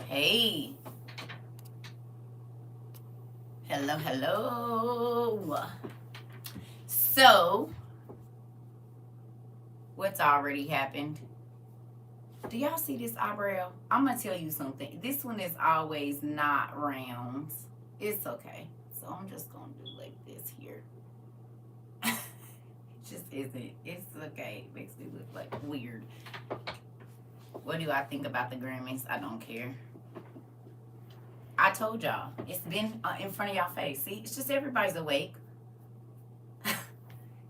Hey, hello, hello. So, what's already happened? Do y'all see this eyebrow? I'm gonna tell you something. This one is always not rounds. It's okay. So I'm just gonna do like this here. It just isn't. It's okay. It makes me look like weird. What do I think about the Grammys? I don't care. I told y'all. It's been in front of y'all face. See, it's just everybody's awake.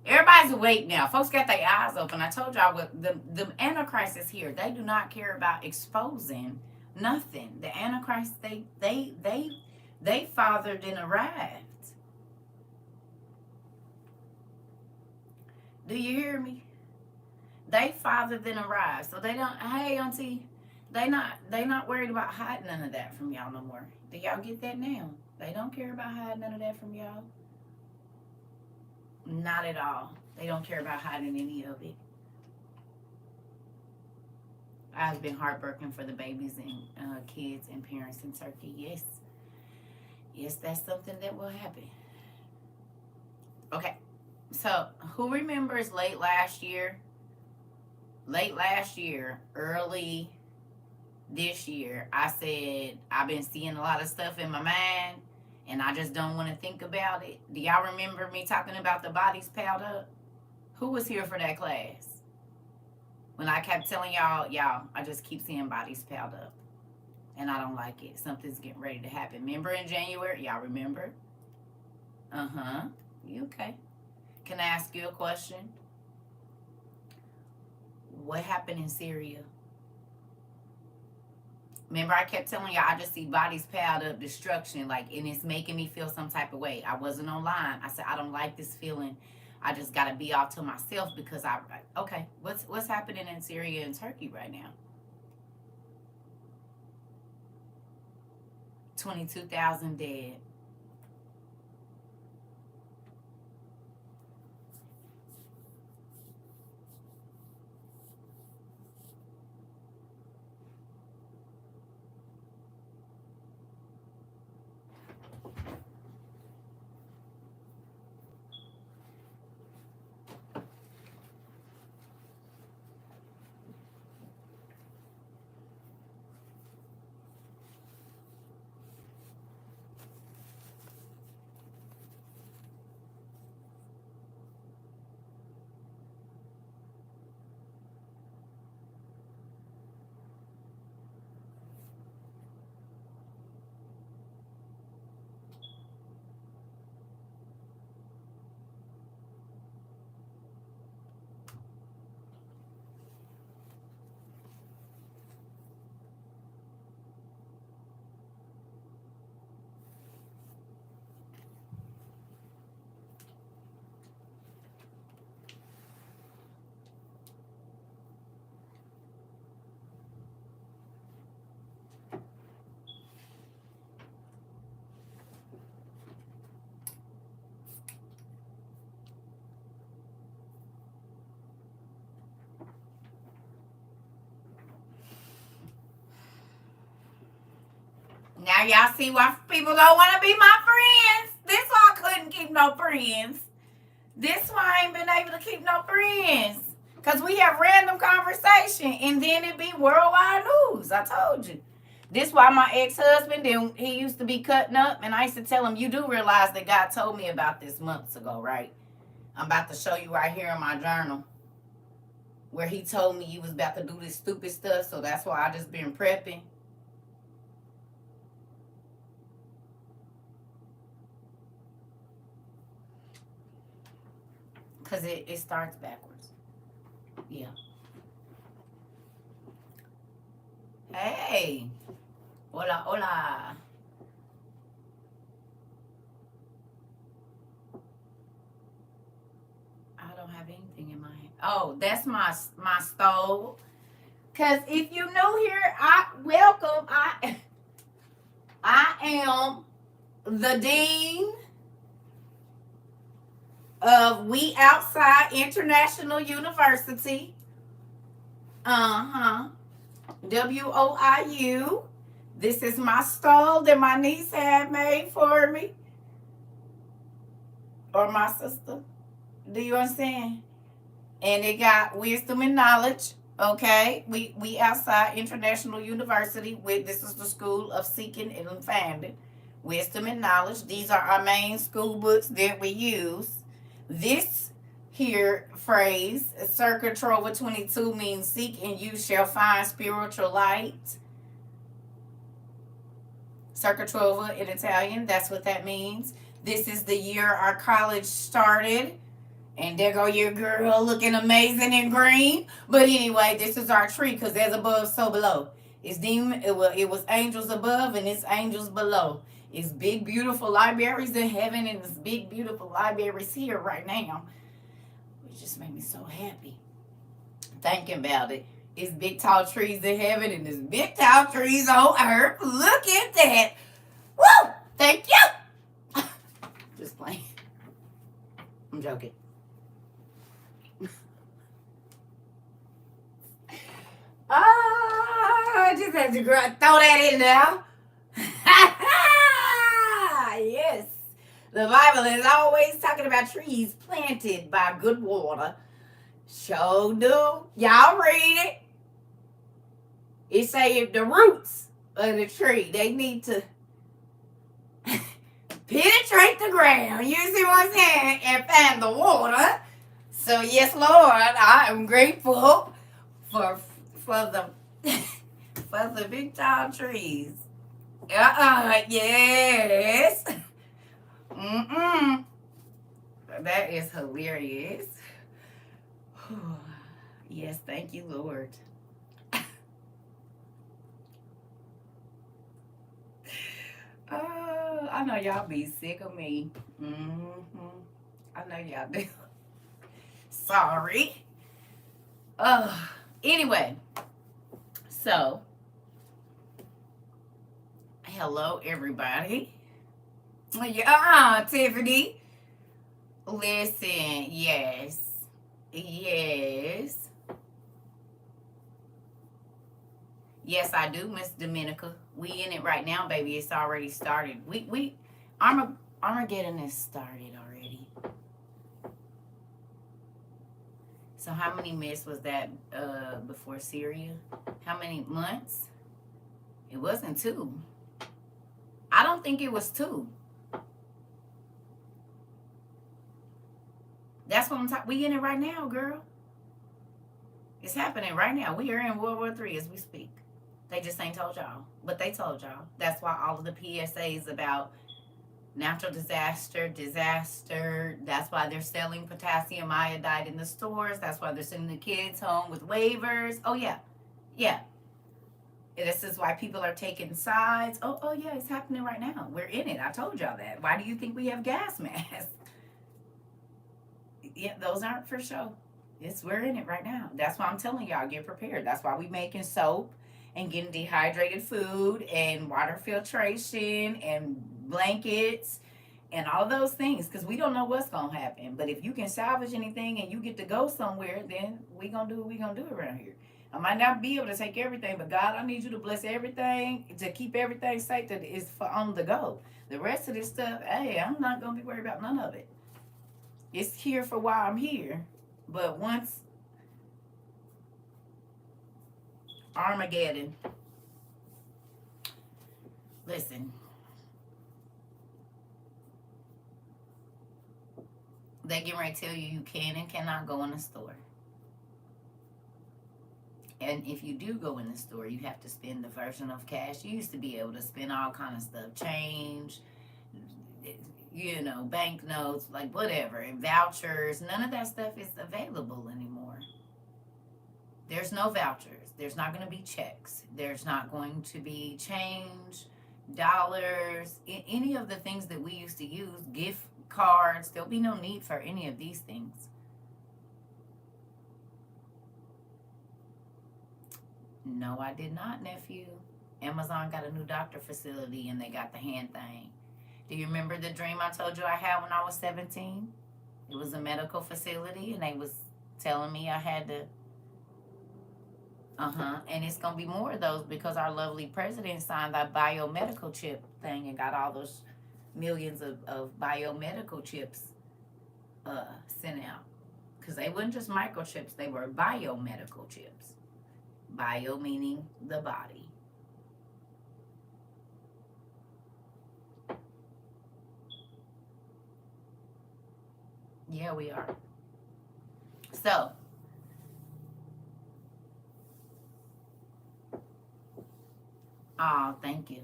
Everybody's awake now. Folks got their eyes open. I told y'all what the Antichrist is here. They do not care about exposing nothing. The Antichrist, they fathered and arrived. Do you hear me? They fathered and arrived. So they don't. Hey, auntie, they not worried about hiding none of that from y'all no more. Do y'all get that now? They don't care about hiding none of that from y'all. Not at all. They don't care about hiding any of it. I've been heartbroken for the babies and kids and parents in Turkey. Yes. Yes, that's something that will happen. Okay. So, who remembers late last year? Late last year, early this year, I said I've been seeing a lot of stuff in my mind and I just don't want to think about it. Do y'all remember me talking about the bodies piled up? Who was here for that class? When I kept telling y'all, I just keep seeing bodies piled up. And I don't like it. Something's getting ready to happen. Remember in January? Y'all remember? Uh-huh. You okay? Can I ask you a question? What happened in Syria? Remember, I kept telling y'all I just see bodies piled up, destruction, like, and it's making me feel some type of way. I wasn't online. I said I don't like this feeling. I just gotta be off to myself because okay. What's happening in Syria and Turkey right now? 22,000 dead. Now y'all see why people don't want to be my friends. This why I couldn't keep no friends. This why I ain't been able to keep no friends. Because we have random conversation and then it be worldwide news. I told you. This why my ex-husband, then he used to be cutting up, and I used to tell him, you do realize that God told me about this months ago, right? I'm about to show you right here in my journal where he told me you was about to do this stupid stuff, so that's why I just been prepping. Because it starts backwards. Yeah. Hey. Hola, hola. I don't have anything in my hand. Oh, that's my stove. Cause if you new here, I welcome. I am the dean of We Outside International University. Uh-huh. WOIU. This is my stole that my niece had made for me. Or my sister. Do you understand? And it got wisdom and knowledge. Okay, we outside International University. With this is the school of seeking and finding wisdom and knowledge. These are our main school books that we use. This here phrase, circa trova 22, means seek and you shall find spiritual light. Circa trova in Italian, that's what that means. This is the year our college started. And there go your girl looking amazing in green. But anyway, this is our tree because as above, so below. It's it was angels above and it's angels below. It's big, beautiful libraries in heaven and it's big, beautiful libraries here right now. Which just made me so happy. Thinking about it. It's big, tall trees in heaven and it's big, tall trees on earth. Look at that. Woo! Thank you. Just playing. I'm joking. I just had to throw that in there. Yes. The Bible is always talking about trees planted by good water. Sure do. Y'all read it. It say if the roots of the tree, they need to penetrate the ground. You see what I'm saying? And find the water. So yes, Lord, I am grateful for the for the big tall trees. Yes. That is hilarious. Yes, thank you, Lord. I know y'all be sick of me. I know y'all do. Sorry. Anyway, so hello everybody. Tiffany. Listen, yes. Yes, I do, Miss Dominica. We in it right now, baby. It's already started. Armageddon is started already. So how many myths was that before Syria? How many months? It wasn't 2. I don't think it was 2. That's what I'm talking. We in it right now, girl. It's happening right now. We are in World War III as we speak. They just ain't told y'all, but they told y'all. That's why all of the PSAs about natural disaster. That's why they're selling potassium iodide in the stores. That's why they're sending the kids home with waivers. Oh yeah. This is why people are taking sides. Oh yeah, it's happening right now. We're in it. I told y'all that. Why do you think we have gas masks? Yeah, those aren't for show. We're in it right now. That's why I'm telling y'all, get prepared. That's why we making soap and getting dehydrated food and water filtration and blankets and all those things because we don't know what's going to happen. But if you can salvage anything and you get to go somewhere, then we going to do what we going to do around here. I might not be able to take everything, but God, I need you to bless everything to keep everything safe that is for on the go. The rest of this stuff, hey, I'm not going to be worried about none of it. It's here for while I'm here. But once Armageddon, listen, they get ready to tell you can and cannot go in the store. And if you do go in the store, you have to spend the version of cash. You used to be able to spend all kind of stuff, change, banknotes, like whatever, and vouchers. None of that stuff is available anymore. There's no vouchers. There's not going to be checks. There's not going to be change, dollars, any of the things that we used to use, gift cards. There'll be no need for any of these things. No, I did not, nephew. Amazon got a new doctor facility and they got the hand thing. Do you remember the dream I told you I had when I was 17? It was a medical facility and they was telling me I had to And it's gonna be more of those because our lovely president signed that biomedical chip thing and got all those millions of biomedical chips sent out. Because they weren't just microchips, they were biomedical chips. Bio meaning the body. Yeah, we are. So, oh, thank you.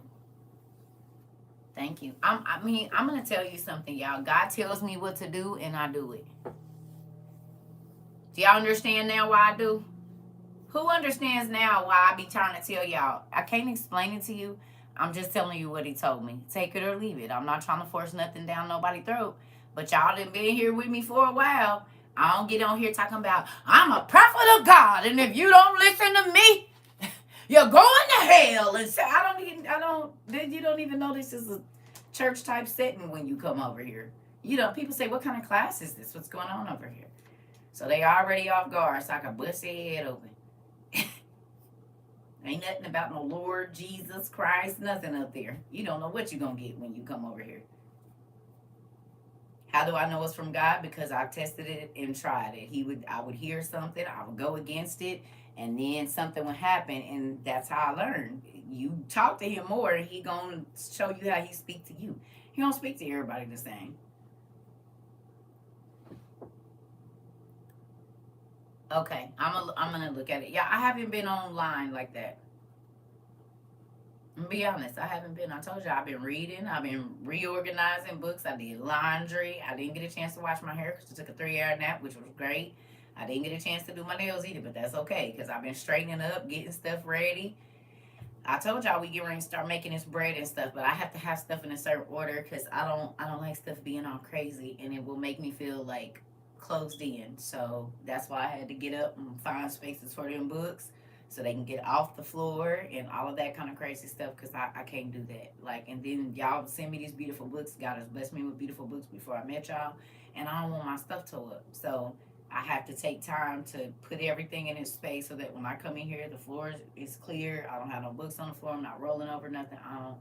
Thank you. I'm going to tell you something, y'all. God tells me what to do, and I do it. Do y'all understand now why I do? Who understands now why I be trying to tell y'all? I can't explain it to you. I'm just telling you what he told me. Take it or leave it. I'm not trying to force nothing down nobody's throat. But y'all done been here with me for a while. I don't get on here talking about, I'm a prophet of God, and if you don't listen to me, you're going to hell. And so you don't even know this is a church type setting when you come over here. You know, people say, what kind of class is this? What's going on over here? So they already off guard, so I can bust their head open. Ain't nothing about no Lord Jesus Christ, nothing up there. You don't know what you're going to get when you come over here. How do I know it's from God? Because I've tested it and tried it. I would hear something, I would go against it, and then something would happen, and that's how I learned. You talk to him more, and he gonna show you how he speak to you. He don't speak to everybody the same. Okay, I'm gonna look at it. Yeah, I haven't been online like that. Be honest, I haven't been. I told you I've been reading. I've been reorganizing books. I did laundry. I didn't get a chance to wash my hair because I took a 3 hour nap, which was great. I didn't get a chance to do my nails either, but that's okay because I've been straightening up, getting stuff ready. I told y'all we get ready to start making this bread and stuff, but I have to have stuff in a certain order because I don't like stuff being all crazy and it will make me feel like closed in. So that's why I had to get up and find spaces for them books so they can get off the floor and all of that kind of crazy stuff because I can't do that. Like, and then y'all send me these beautiful books. God has blessed me with beautiful books before I met y'all, and I don't want my stuff tore up. So I have to take time to put everything in its space so that when I come in here, the floor is clear. I don't have no books on the floor. I'm not rolling over nothing. I don't.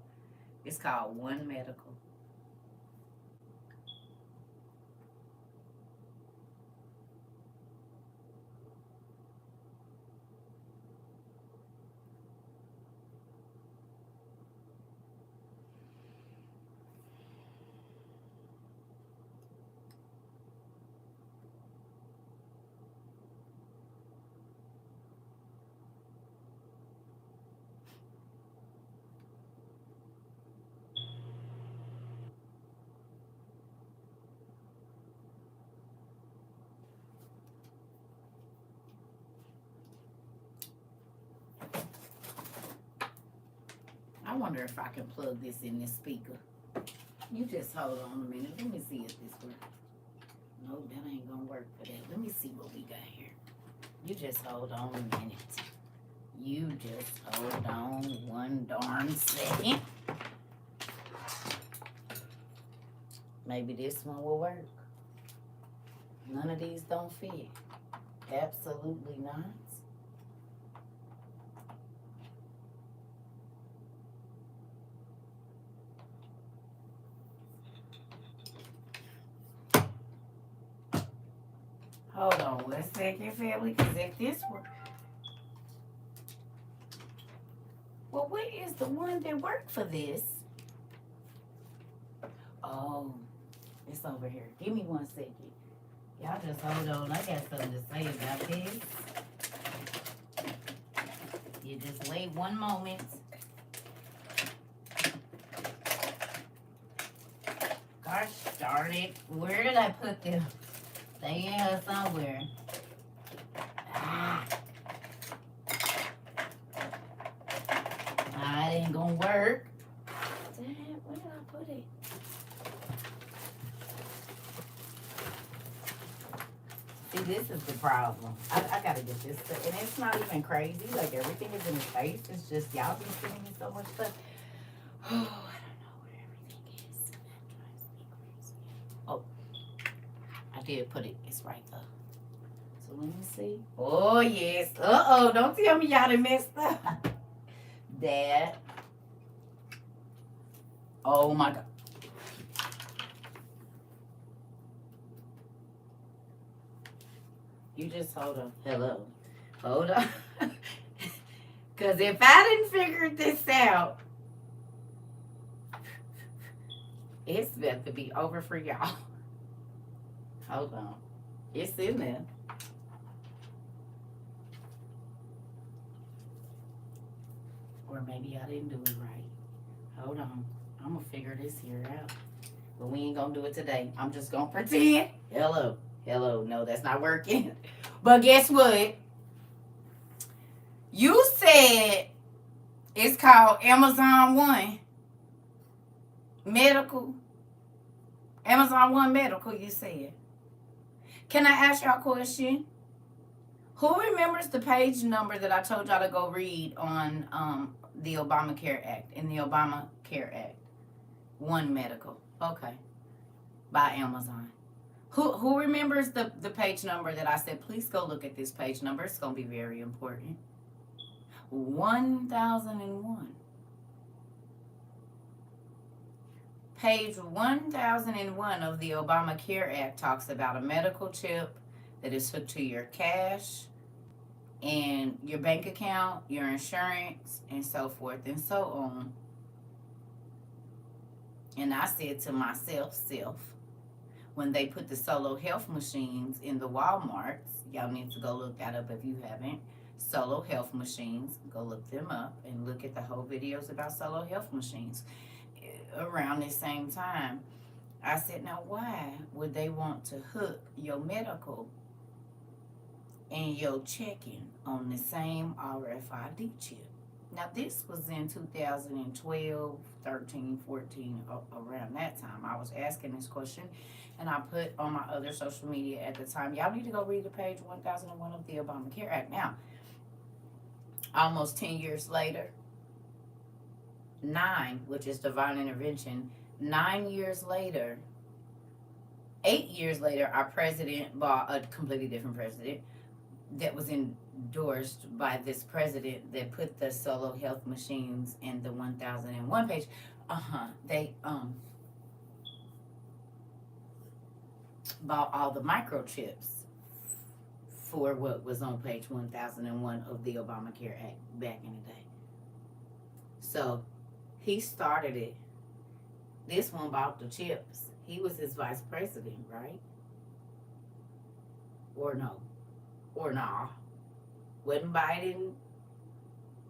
It's called One Medical. I wonder if I can plug this in this speaker. You just hold on a minute. Let me see if this works. No, that ain't gonna work for that. Let me see what we got here. You just hold on a minute. You just hold on one darn second. Maybe this one will work. None of these don't fit. Absolutely not. Hold on one second, family, because if this were... Well, what is the one that worked for this? Oh, it's over here. Give me 1 second. Y'all just hold on. I got something to say about this. You just wait one moment. Gosh darn it. Where did I put them? They in here somewhere. Ah. It ain't gonna work. Damn, where did I put it? See, this is the problem. I gotta get this stuff. And it's not even crazy. Like, everything is in the face. It's just y'all been sending me so much stuff. Oh, I don't know where everything is. That drives me crazy. Oh, I did put it. It's right there. So let me see. Oh, yes. Uh-oh. Don't tell me y'all done messed up. That. Oh, my God. You just hold on. Hello. Hold on. Because if I didn't figure this out, it's about to be over for y'all. Hold on. It's in there. Or maybe I didn't do it right. Hold on. I'm going to figure this here out. But we ain't going to do it today. I'm just going to pretend. Hello. Hello. No, that's not working. But guess what? You said it's called Amazon One Medical. Amazon One Medical, you said. Can I ask y'all a question? Who remembers the page number that I told y'all to go read on the Obamacare Act, in the Obamacare Act? One Medical. Okay. By Amazon. Who remembers the page number that I said, please go look at this page number. It's going to be very important. 1001. Page 1001 of the Obamacare Act talks about a medical chip that is hooked to your cash and your bank account, your insurance, and so forth and so on. And I said to myself, when they put the Solo Health machines in the Walmarts, y'all need to go look that up if you haven't. Solo Health machines, go look them up and look at the whole videos about Solo Health machines. Around the same time, I said, now why would they want to hook your medical and your checking on the same RFID chip? Now this was in 2012, 13, 14, around that time. I was asking this question, and I put on my other social media at the time, y'all need to go read the page 1001 of the Obamacare Act. Now, almost 10 years later, 9, which is divine intervention, 9 years later, 8 years later, our president bought a completely different president that was endorsed by this president that put the Solo Health machines in the 1001 page. They bought all the microchips for what was on page 1001 of the Obamacare Act back in the day. So he started it. This one bought the chips. He was his vice president, right? Or no? Or nah? Wasn't Biden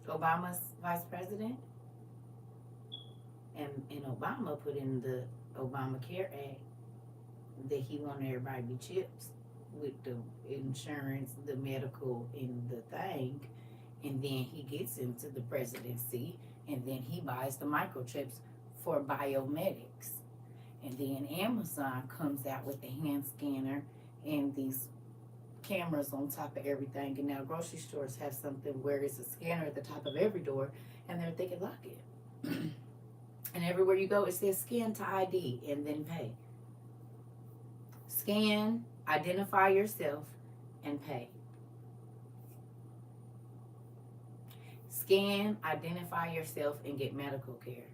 Obama's vice president? And Obama put in the Obamacare Act that he wanted everybody to be chips with the insurance, the medical, and the thing. And then he gets into the presidency, and then he buys the microchips for biomedics. And then Amazon comes out with the hand scanner and these cameras on top of everything. And now grocery stores have something where it's a scanner at the top of every door, and they're thinking, lock it. And everywhere you go, it says scan to ID and then pay. Scan, identify yourself, and pay. Scan, identify yourself, and get medical care.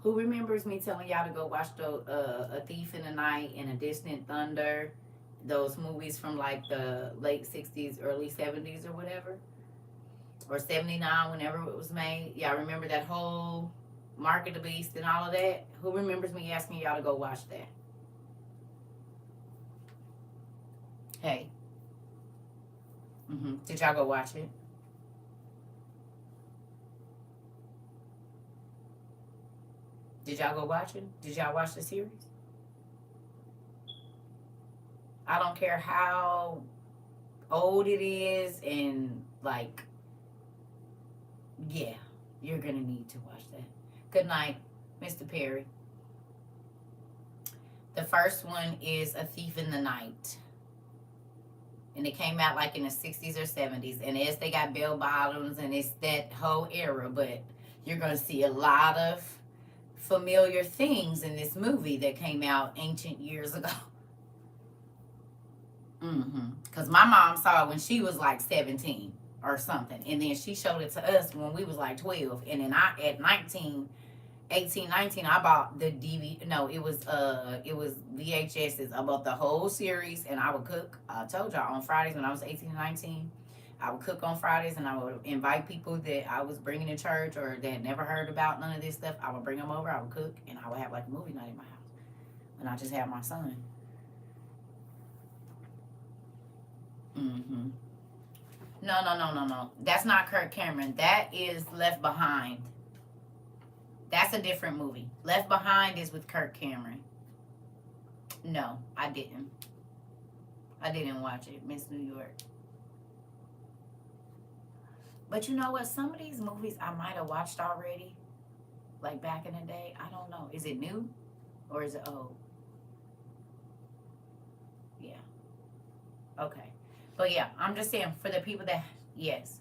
Who remembers me telling y'all to go watch A Thief in the Night and A Distant Thunder, those movies from like the late 60s, early 70s or whatever? Or 79, whenever it was made. Y'all remember that whole Mark of the Beast and all of that? Who remembers me asking y'all to go watch that? Hey. Did y'all go watch it? Did y'all go watch it? Did y'all watch the series? I don't care how old it is, and like, yeah, you're gonna need to watch that. Good night, Mr. Perry. The first one is A Thief in the Night. And it came out like in the 60s or 70s. And yes, they got bell bottoms and it's that whole era, but you're going to see a lot of familiar things in this movie that came out ancient years ago. Because my mom saw it when she was like 17 or something. And then she showed it to us when we was like 12. And then at 19, 18, 19, I bought the DVD. No, it was VHSs. I bought the whole series, and I would cook. I told y'all on Fridays when I was 18 and 19, I would cook on Fridays, and I would invite people that I was bringing to church or that had never heard about none of this stuff. I would bring them over. I would cook, and I would have like a movie night in my house. And I just had my son. Mm-hmm. No, no, no, no, no. That's not Kirk Cameron. That is Left Behind. That's a different movie. Left Behind is with Kirk Cameron. No, I didn't. I didn't watch it. Miss New York. But you know what? Some of these movies I might have watched already. Like back in the day. I don't know. Is it new? Or is it old? Yeah. Okay. But yeah, I'm just saying for the people that, yes.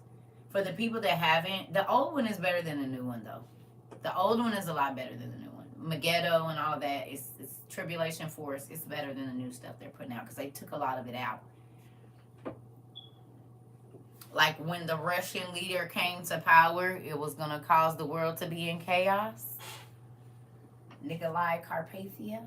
For the people that haven't, the old one is better than the new one though. The old one is a lot better than the new one. Megiddo and all of that is Tribulation Force. It's better than the new stuff they're putting out because they took a lot of it out. Like when the Russian leader came to power, it was going to cause the world to be in chaos. Nikolai Carpathia.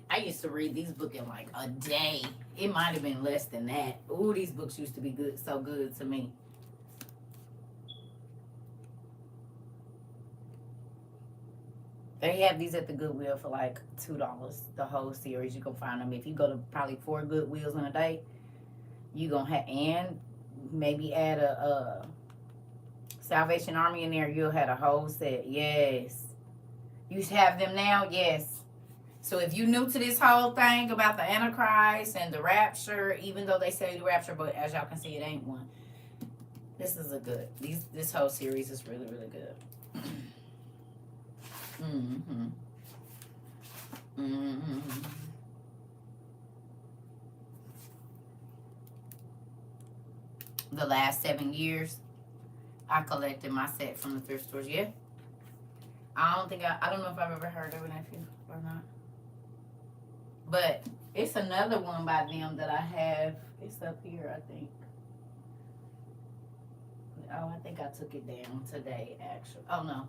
I used to read these books in like a day. It might have been less than that. Ooh, these books used to be good, so good to me. They have these at the Goodwill for like $2. The whole series, you can find them. If you go to probably 4 Goodwills in a day, you gonna have, and maybe add a Salvation Army in there. You'll have a whole set. Yes, you have them now. Yes. So if you're new to this whole thing about the Antichrist and the rapture, even though they say the rapture, but as y'all can see, it ain't one. This is a good. This whole series is really, really good. Mm-hmm. Mm-hmm. The last 7 years, I collected my set from the thrift stores. Yeah. I don't know if I've ever heard of it, nephew, or not. But it's another one by them that I have. It's up here, I think. Oh, I think I took it down today, actually. Oh, no.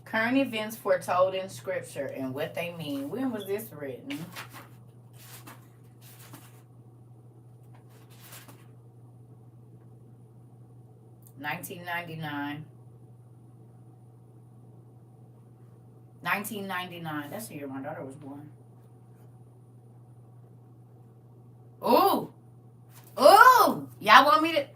Current events foretold in Scripture and what they mean. When was this written? $1999. 1999. That's the year my daughter was born. Ooh. Ooh. Y'all want me to...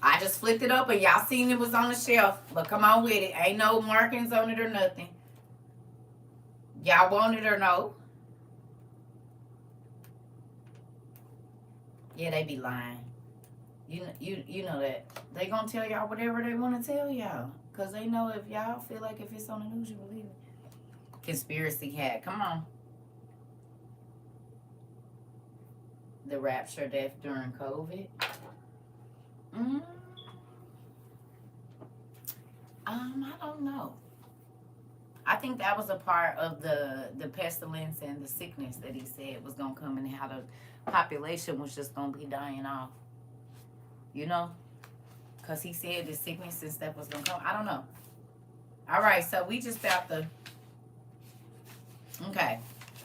I just flipped it open. Y'all seen it was on the shelf. But come on with it. Ain't no markings on it or nothing. Y'all want it or no? Yeah, they be lying. You know that. They gonna tell y'all whatever they want to tell y'all. Because they know if y'all feel like if it's on the news, you believe it. Conspiracy hat. Come on. The rapture death during COVID. I don't know. I think that was a part of the pestilence and the sickness that he said was gonna come and how the population was just gonna be dying off. You know? Because he said the sickness and stuff was gonna come. I don't know. All right, so we just about to... Okay.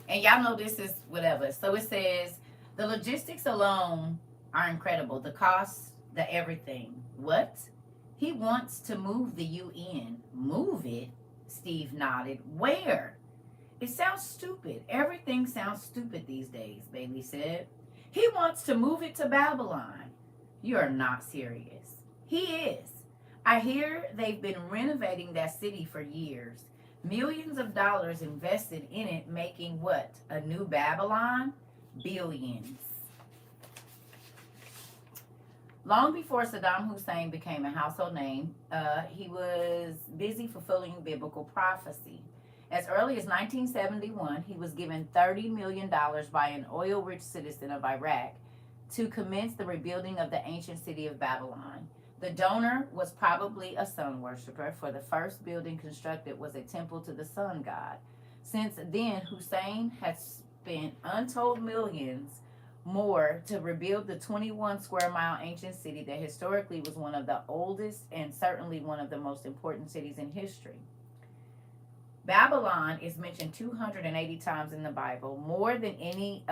And y'all know this is whatever. So it says, the logistics alone are incredible. The cost, the everything. What? He wants to move the UN. Move it? Steve nodded. Where? It sounds stupid. Everything sounds stupid these days, Bailey said. He wants to move it to Babylon. You're not serious. He is. I hear they've been renovating that city for years. Millions of dollars invested in it, making what? A new Babylon? Billions. Long before Saddam Hussein became a household name, he was busy fulfilling biblical prophecy. As early as 1971, he was given $30 million by an oil rich citizen of Iraq to commence the rebuilding of the ancient city of Babylon. The donor was probably a sun worshiper, for the first building constructed was a temple to the sun god. Since then, Hussein had spent untold millions more to rebuild the 21 square mile ancient city that historically was one of the oldest and certainly one of the most important cities in history. Babylon is mentioned 280 times in the Bible, more than any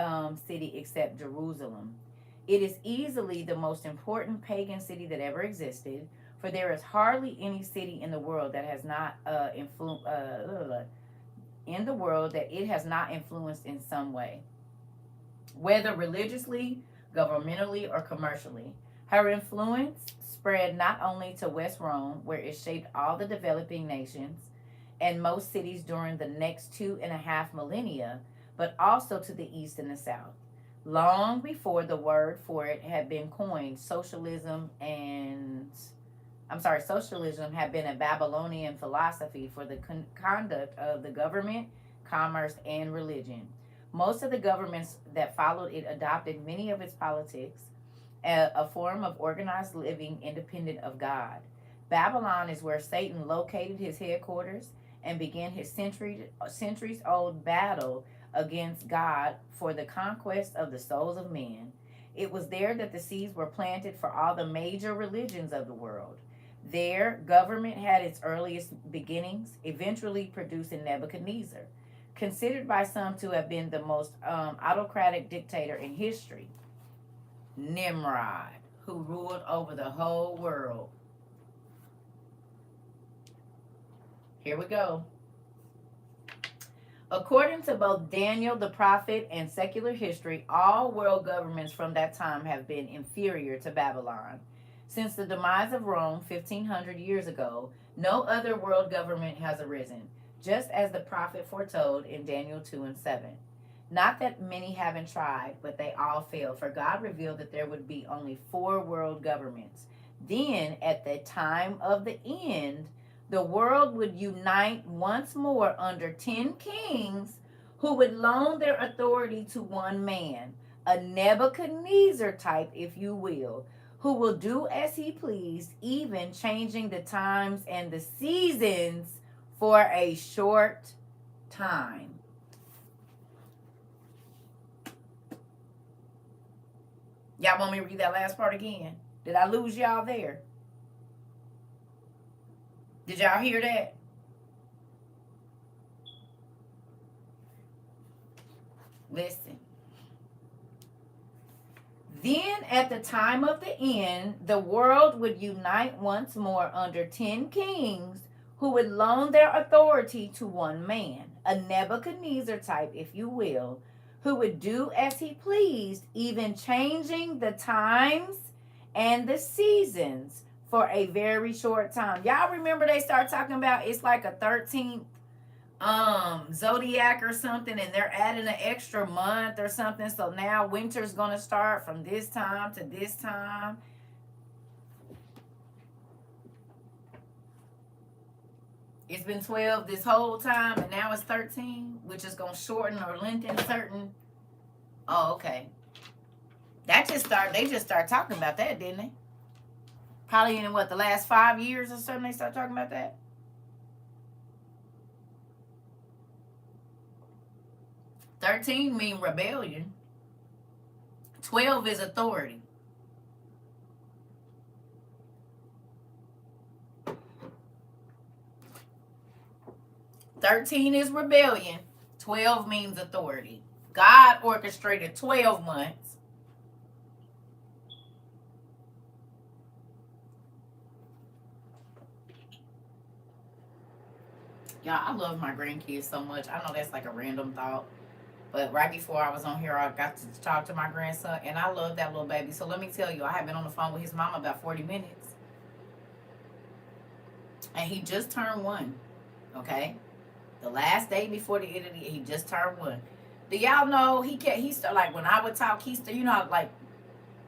city except Jerusalem. It is easily the most important pagan city that ever existed, for there is hardly any city in the world that has not influenced in some way, whether religiously, governmentally, or commercially. Her influence spread not only to West Rome, where it shaped all the developing nations and most cities during the next 2.5 millennia, but also to the east and the south. Long before the word for it had been coined, socialism had been a Babylonian philosophy for the conduct of the government, commerce, and religion. Most of the governments that followed it adopted many of its politics, a form of organized living independent of God. Babylon is where Satan located his headquarters and began his centuries old battle against God for the conquest of the souls of men. It was there that the seeds were planted for all the major religions of the world. There, government had its earliest beginnings, eventually producing Nebuchadnezzar, considered by some to have been the most autocratic dictator in history. Nimrod, who ruled over the whole world. Here we go. According to both Daniel the prophet and secular history, all world governments from that time have been inferior to Babylon. Since the demise of Rome 1,500 years ago, no other world government has arisen, just as the prophet foretold in Daniel 2:7. Not that many haven't tried, but they all failed, for God revealed that there would be only 4 world governments. Then, at the time of the end, the world would unite once more under 10 kings who would loan their authority to one man, a Nebuchadnezzar type, if you will do as he pleased, even changing the times and the seasons for a short time. Y'all want me to read that last part again? Did I lose y'all there? Did y'all hear that? Listen. Then at the time of the end, the world would unite once more under 10 kings who would loan their authority to one man, a Nebuchadnezzar type, if you will, who would do as he pleased, even changing the times and the seasons for a very short time. Y'all remember they start talking about it's like a 13th zodiac or something, and they're adding an extra month or something, so now winter's gonna start from this time to this time. It's been 12 this whole time, and now it's 13, which is gonna shorten or lengthen certain. Oh, okay. They just started talking about that, didn't they? Probably in the last 5 years or something, they start talking about that. 13 mean rebellion. 12 is authority. "13 is rebellion. 12 means authority. God orchestrated 12 months. Y'all, I love my grandkids so much. I know that's like a random thought. But right before I was on here, I got to talk to my grandson, and I love that little baby. So let me tell you, I have been on the phone with his mama about 40 minutes. And he just turned 1, okay? The last day before the end of the year, he just turned 1. Do y'all know he started, like when I would talk, like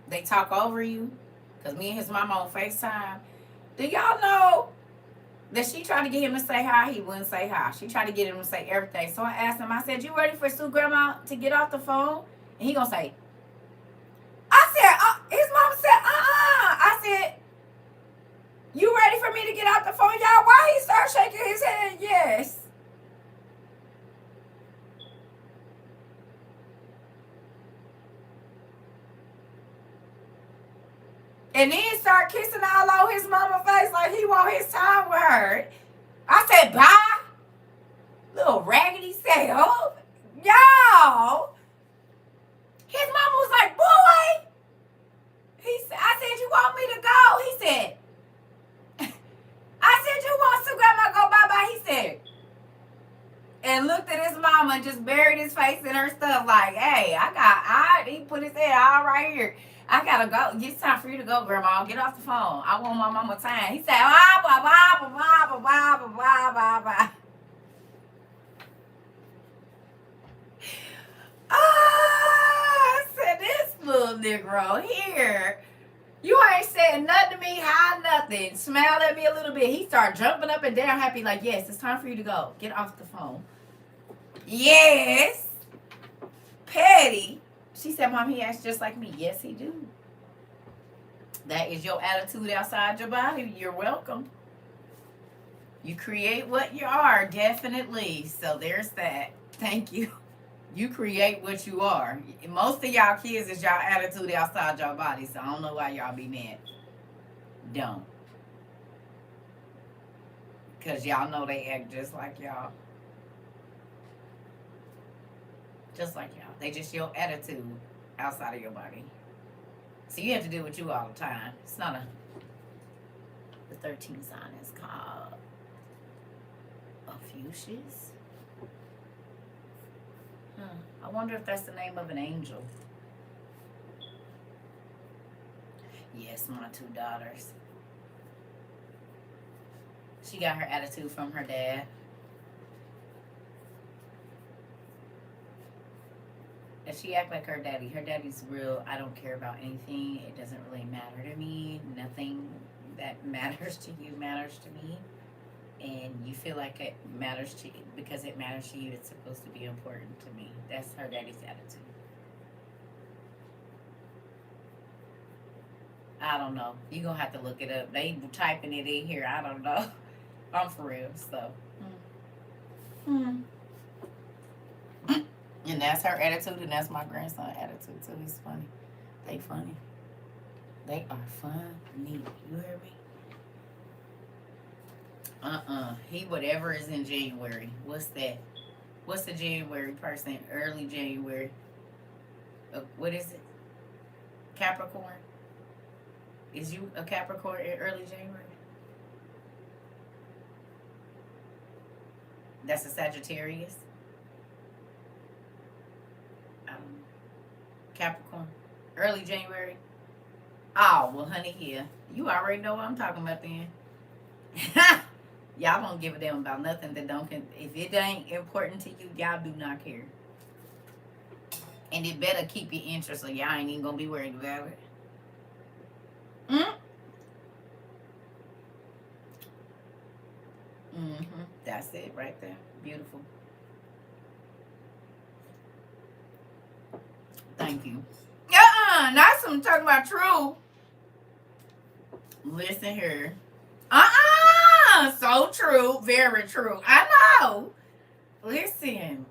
they talk over you? Because me and his mama on FaceTime. Do y'all know that she tried to get him to say hi? He wouldn't say hi. She tried to get him to say everything. So I asked him, I said, you ready for Sue Grandma to get off the phone? And he gonna say, I said, his mom said, I said, you ready for me to get off the phone, y'all? Why he start shaking his head? Yes. And then start kissing all over his mama's face like he want his time with her. I said, bye, little raggedy self. Y'all. His mama was like, boy. I said, you want me to go? He said, I said, you want to grandma go bye-bye? He said, and looked at his mama and just buried his face in her stuff like, hey, he put his head all right here. I gotta go. It's time for you to go, Grandma. Get off the phone. I want my mama time. He said, bye, bye, bye, bye, bye, bye, bye, bye, bye. I said, this little Negro here. You ain't saying nothing to me, hi, nothing. Smile at me a little bit. He started jumping up and down happy like, yes, it's time for you to go. Get off the phone. Yes. Petty. She said, Mom, he acts just like me. Yes, he do. That is your attitude outside your body. You're welcome. You create what you are, definitely. So there's that. Thank you. You create what you are. Most of y'all kids is y'all attitude outside your body. So I don't know why y'all be mad. Don't. Because y'all know they act just like y'all. Just like y'all. They just your attitude outside of your body. So you have to deal with you all the time. It's not the 13 sign is called Ophiuchus. I wonder if that's the name of an angel. Yes, my 2 daughters. She got her attitude from her dad. And she act like her daddy. Her daddy's real, I don't care about anything. It doesn't really matter to me. Nothing that matters to you matters to me. And you feel like it matters to you because it matters to you. It's supposed to be important to me. That's her daddy's attitude. I don't know. You're going to have to look it up. They typing it in here. I don't know. I'm for real. So. And that's her attitude, and that's my grandson's attitude, too. He's funny. They funny. They are funny. You hear me? He whatever is in January. What's that? What's the January person? Early January. What is it? Capricorn? Is you a Capricorn in early January? That's a Sagittarius. Capricorn. Early January. Oh, well, honey, yeah. You already know what I'm talking about then. Y'all don't give a damn about nothing that don't... If it ain't important to you, y'all do not care. And it better keep your interest or y'all ain't even gonna be worried about it. That's it right there. Beautiful. Thank you. Not some talking about true. Listen here. So true. Very true. I know. Listen.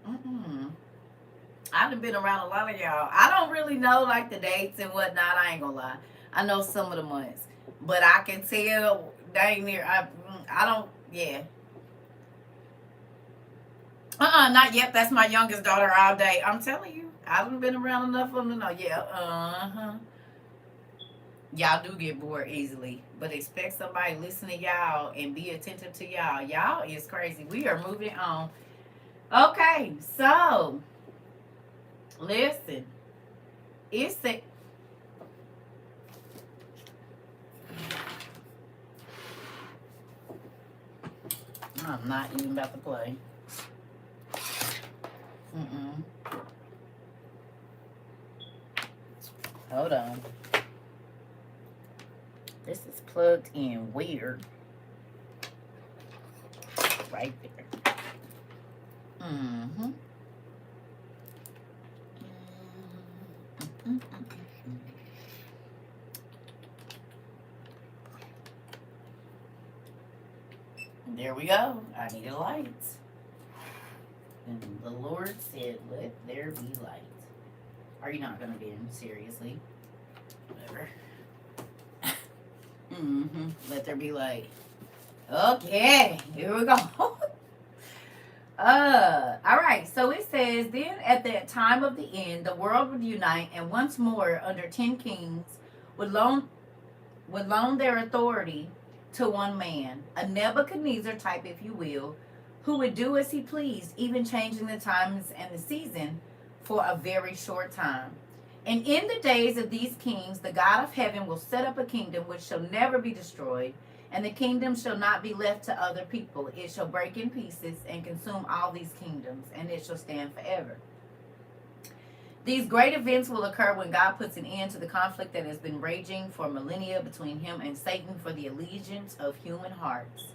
I've been around a lot of y'all. I don't really know like the dates and whatnot. I ain't gonna lie. I know some of the months. But I can tell dang near I don't yeah. Not yet. That's my youngest daughter all day. I'm telling you. I haven't been around enough of them to know. Yeah, y'all do get bored easily, but expect somebody to listen to y'all and be attentive to y'all. Y'all is crazy. We are moving on. Okay, so listen. It's the I'm not even about to play. Hold on. This is plugged in weird. Right there. Mm-hmm. There we go. I need a light. And the Lord said, let there be light. Are you not going to bend? Seriously? Whatever. Let there be light. Okay. Here we go. Alright. So it says, then at the time of the end, the world would unite, and once more, under 10 kings, would loan their authority to one man, a Nebuchadnezzar type, if you will, who would do as he pleased, even changing the times and the season for a very short time. And in the days of these kings, the God of heaven will set up a kingdom which shall never be destroyed, and the kingdom shall not be left to other people. It shall break in pieces and consume all these kingdoms, and it shall stand forever. These great events will occur when God puts an end to the conflict that has been raging for millennia between him and Satan for the allegiance of human hearts.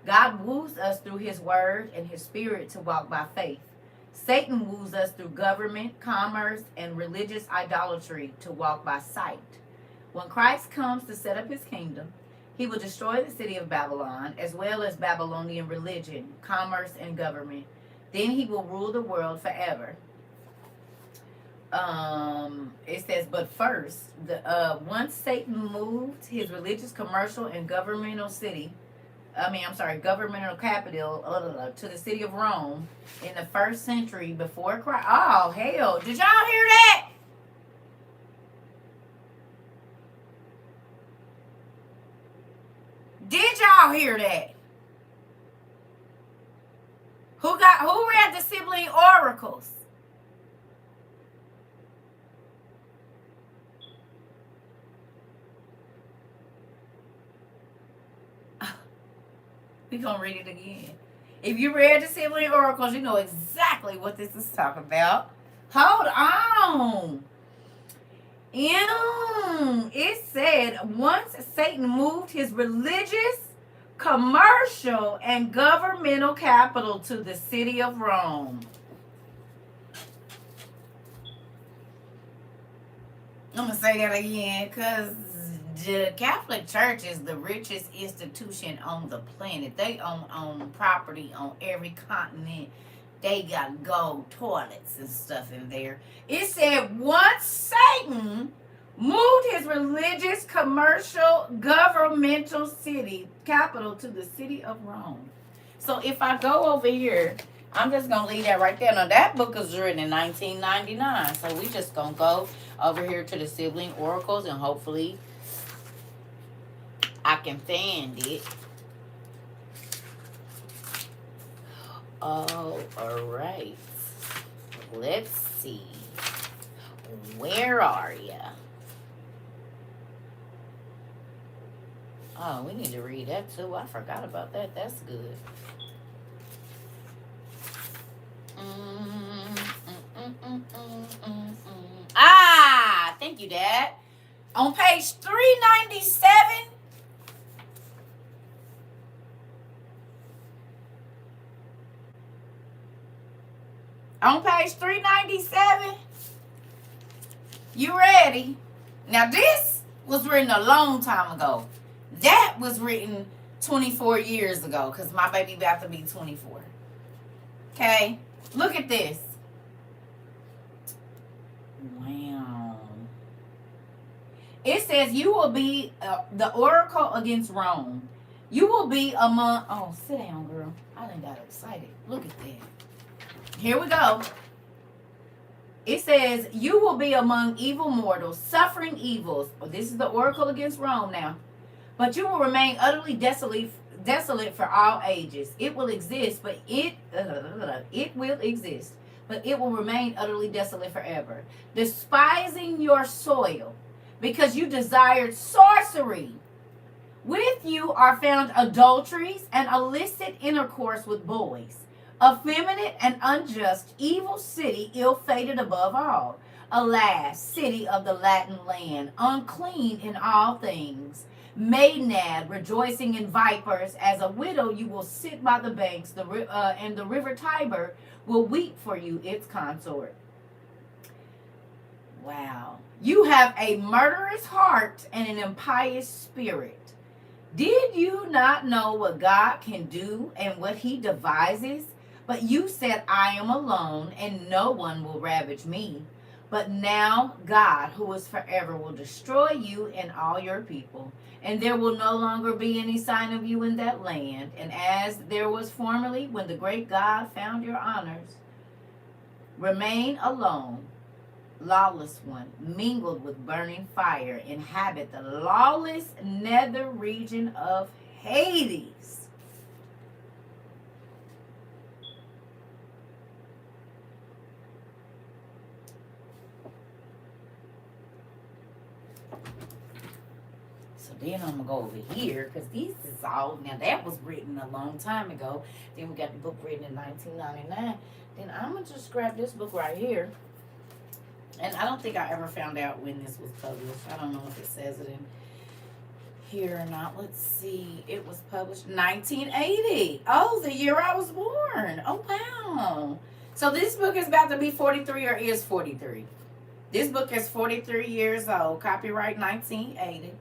God woos us through his word and his spirit to walk by faith. Satan woos us through government, commerce, and religious idolatry to walk by sight. When Christ comes to set up his kingdom, he will destroy the city of Babylon, as well as Babylonian religion, commerce, and government. Then he will rule the world forever. It says, but first, once Satan moved his religious, commercial, and governmental capital to the city of Rome in the 1st century before Christ. Oh, hell. Did y'all hear that? Did y'all hear that? Who read the sibling oracles? We're going to read it again. If you read the sibling oracles, you know exactly what this is talking about. Hold on. It said, once Satan moved his religious, commercial, and governmental capital to the city of Rome. I'm going to say that again because the Catholic Church is the richest institution on the planet. They own property on every continent. They got gold toilets and stuff in there. It said once Satan moved his religious, commercial, governmental city capital to the city of Rome. So if I go over here, I'm just going to leave that right there. Now, that book was written in 1999. So we just going to go over here to the sibling oracles, and hopefully I can find it. Oh, all right. Let's see. Where are you? Oh, we need to read that too. I forgot about that. That's good. Thank you, Dad. On page 397. On page 397. You ready? Now, this was written a long time ago. That was written 24 years ago because my baby about to be 24. Okay? Look at this. Wow. It says, you will be the oracle against Rome. You will be among... Oh, sit down, girl. I done got excited. Look at that. Here we go. It says, you will be among evil mortals, suffering evils. Oh, this is the oracle against Rome now. But you will remain utterly desolate for all ages. It will exist, but it will exist, but it will remain utterly desolate forever. Despising your soil, because you desired sorcery. With you are found adulteries and illicit intercourse with boys. Effeminate and unjust, evil city, ill-fated above all. Alas, city of the Latin land, unclean in all things. Maenad, rejoicing in vipers. As a widow, you will sit by the banks, and the river Tiber will weep for you, its consort. Wow. You have a murderous heart and an impious spirit. Did you not know what God can do and what he devises? But you said, I am alone and no one will ravage me. But now God, who is forever, will destroy you and all your people. And there will no longer be any sign of you in that land. And as there was formerly when the great God found your honors, remain alone, lawless one, mingled with burning fire, inhabit the lawless nether region of Hades. So then I'm gonna go over here because these is all, now that was written a long time ago. Then we got the book written in 1999. Then I'm gonna just grab this book right here. And I don't think I ever found out when this was published. I don't know if it says it in here or not. Let's see. It was published 1980. Oh, the year I was born. Oh, wow. So this book is about to be 43 or is 43. This book is 43 years old. Copyright 1980.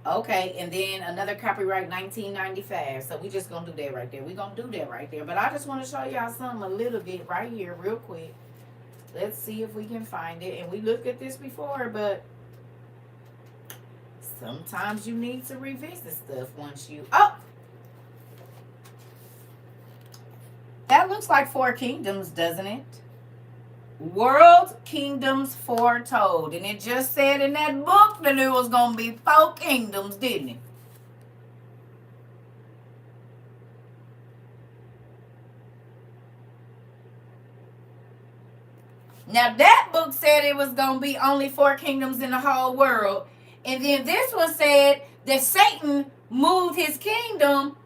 Okay, and then another copyright 1995. So we just going to do that right there. We're going to do that right there. But I just want to show y'all something a little bit right here real quick. Let's see if we can find it. And we looked at this before, but sometimes you need to revisit stuff once you... Oh! That looks like 4 Kingdoms, doesn't it? World Kingdoms Foretold. And it just said in that book that it was going to be 4 kingdoms, didn't it? Now, that book said it was going to be only 4 kingdoms in the whole world. And then this one said that Satan moved his kingdom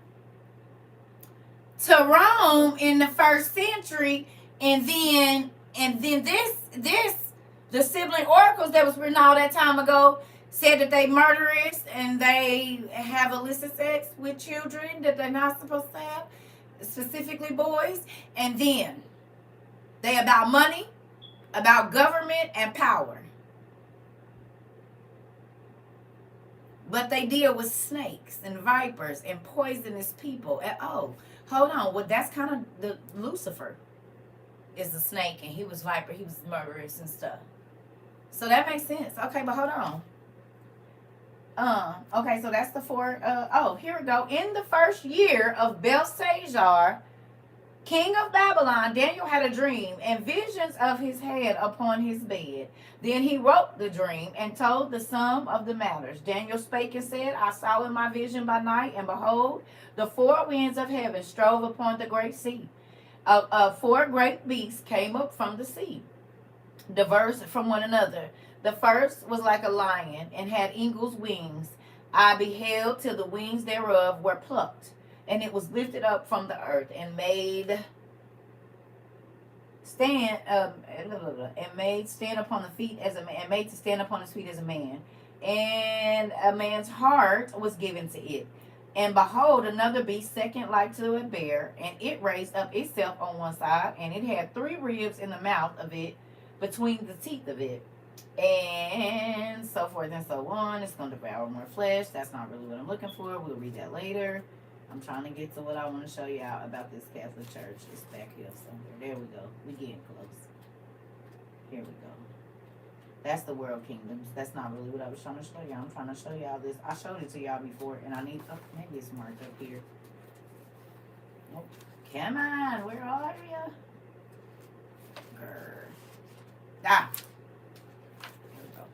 to Rome in the 1st century. And then the sibling oracles that was written all that time ago said that they murderous and they have illicit sex with children that they're not supposed to have, specifically boys. And then they about money, about government and power. But they deal with snakes and vipers and poisonous people. And oh, hold on. Well, that's kind of the Lucifer is the snake and he was viper. He was murderous and stuff. So that makes sense. Okay, but hold on. Okay, so that's the 4. Oh, here we go. In the 1st year of Belshazzar, king of Babylon, Daniel had a dream and visions of his head upon his bed. Then he wrote the dream and told the sum of the matters. Daniel spake and said, I saw in my vision by night, and behold, the 4 winds of heaven strove upon the great sea. 4 great beasts came up from the sea, diverse from one another. The first was like a lion and had eagle's wings. I beheld till the wings thereof were plucked, and it was lifted up from the earth and made stand upon the feet as a man, and made to stand upon his feet as a man. And a man's heart was given to it. And behold, another beast second like to a bear, and it raised up itself on one side, and it had 3 ribs in the mouth of it, between the teeth of it, and so forth and so on. It's going to devour more flesh. That's not really what I'm looking for. We'll read that later. I'm trying to get to what I want to show y'all about this Catholic Church. It's back here somewhere. There we go. We're getting close. Here we go. That's the world kingdoms. That's not really what I was trying to show y'all. I'm trying to show y'all this. I showed it to y'all before, and I need... Oh, maybe it's marked up here. Oh, come on. Where are you? Grr. Ah. Here we go.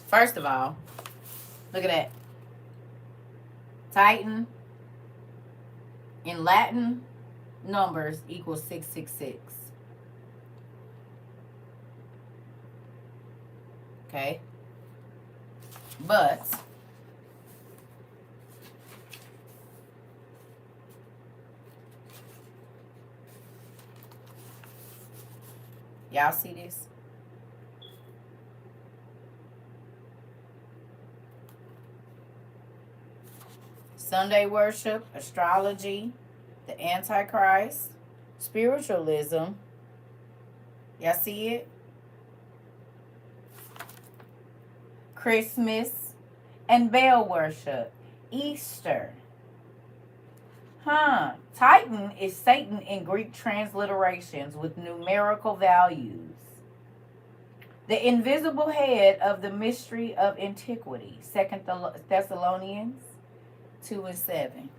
First of all, look at that. Titan in Latin numbers equals 666. Okay. But y'all see this? Sunday worship, astrology, the Antichrist, spiritualism. Y'all see it? Christmas and Baal worship, Easter. Titan is Satan in Greek transliterations with numerical values. The invisible head of the mystery of antiquity, 2 Thessalonians 2:7.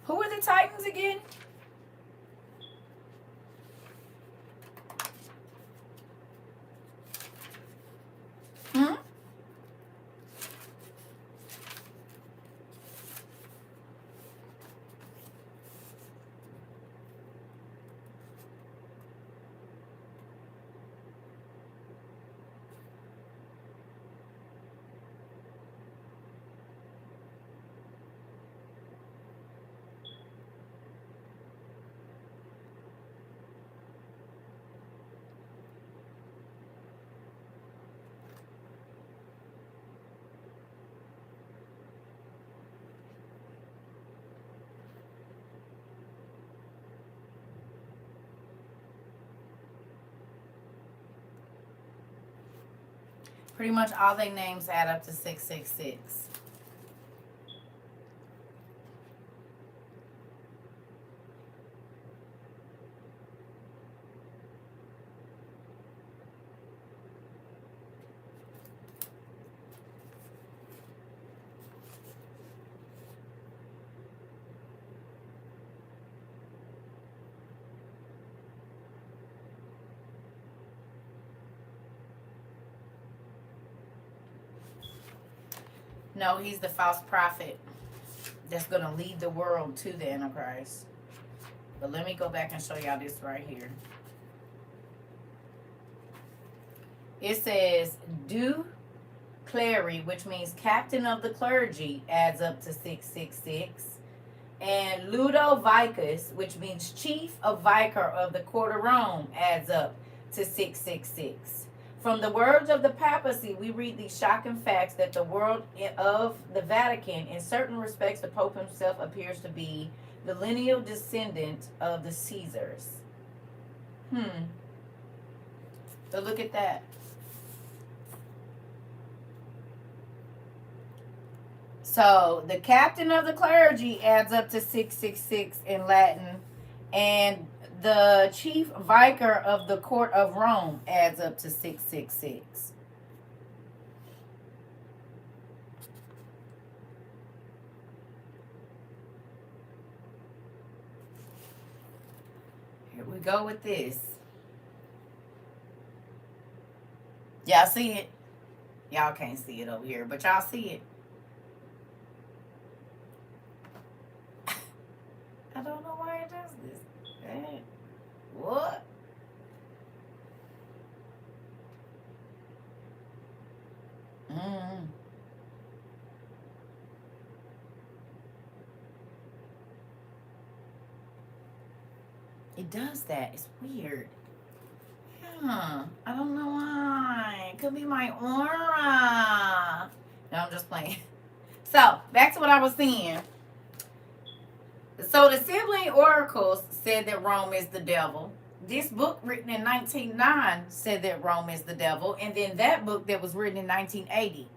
Who are the Titans again? Hmm? Pretty much all their names add up to 666. No, he's the false prophet that's going to lead the world to the Antichrist. But let me go back and show y'all this right here. It says, Du Cleri, which means captain of the clergy, adds up to 666. And Ludovicus, which means chief of vicar of the court of Rome, adds up to 666. From the words of the papacy, we read these shocking facts that the world of the Vatican, in certain respects, the Pope himself appears to be the lineal descendant of the Caesars. So look at that. So the captain of the clergy adds up to 666 in Latin, and the chief vicar of the court of Rome adds up to 666. Here we go with this. Y'all see it? Y'all can't see it over here, but y'all see it. I don't know why it does this. What? It does that. It's weird. I don't know why. It could be my aura. No, I'm just playing. So, back to what I was saying. So, the sibling oracles said that Rome is the devil. This book written in 1909 said that Rome is the devil. And then that book that was written in 1980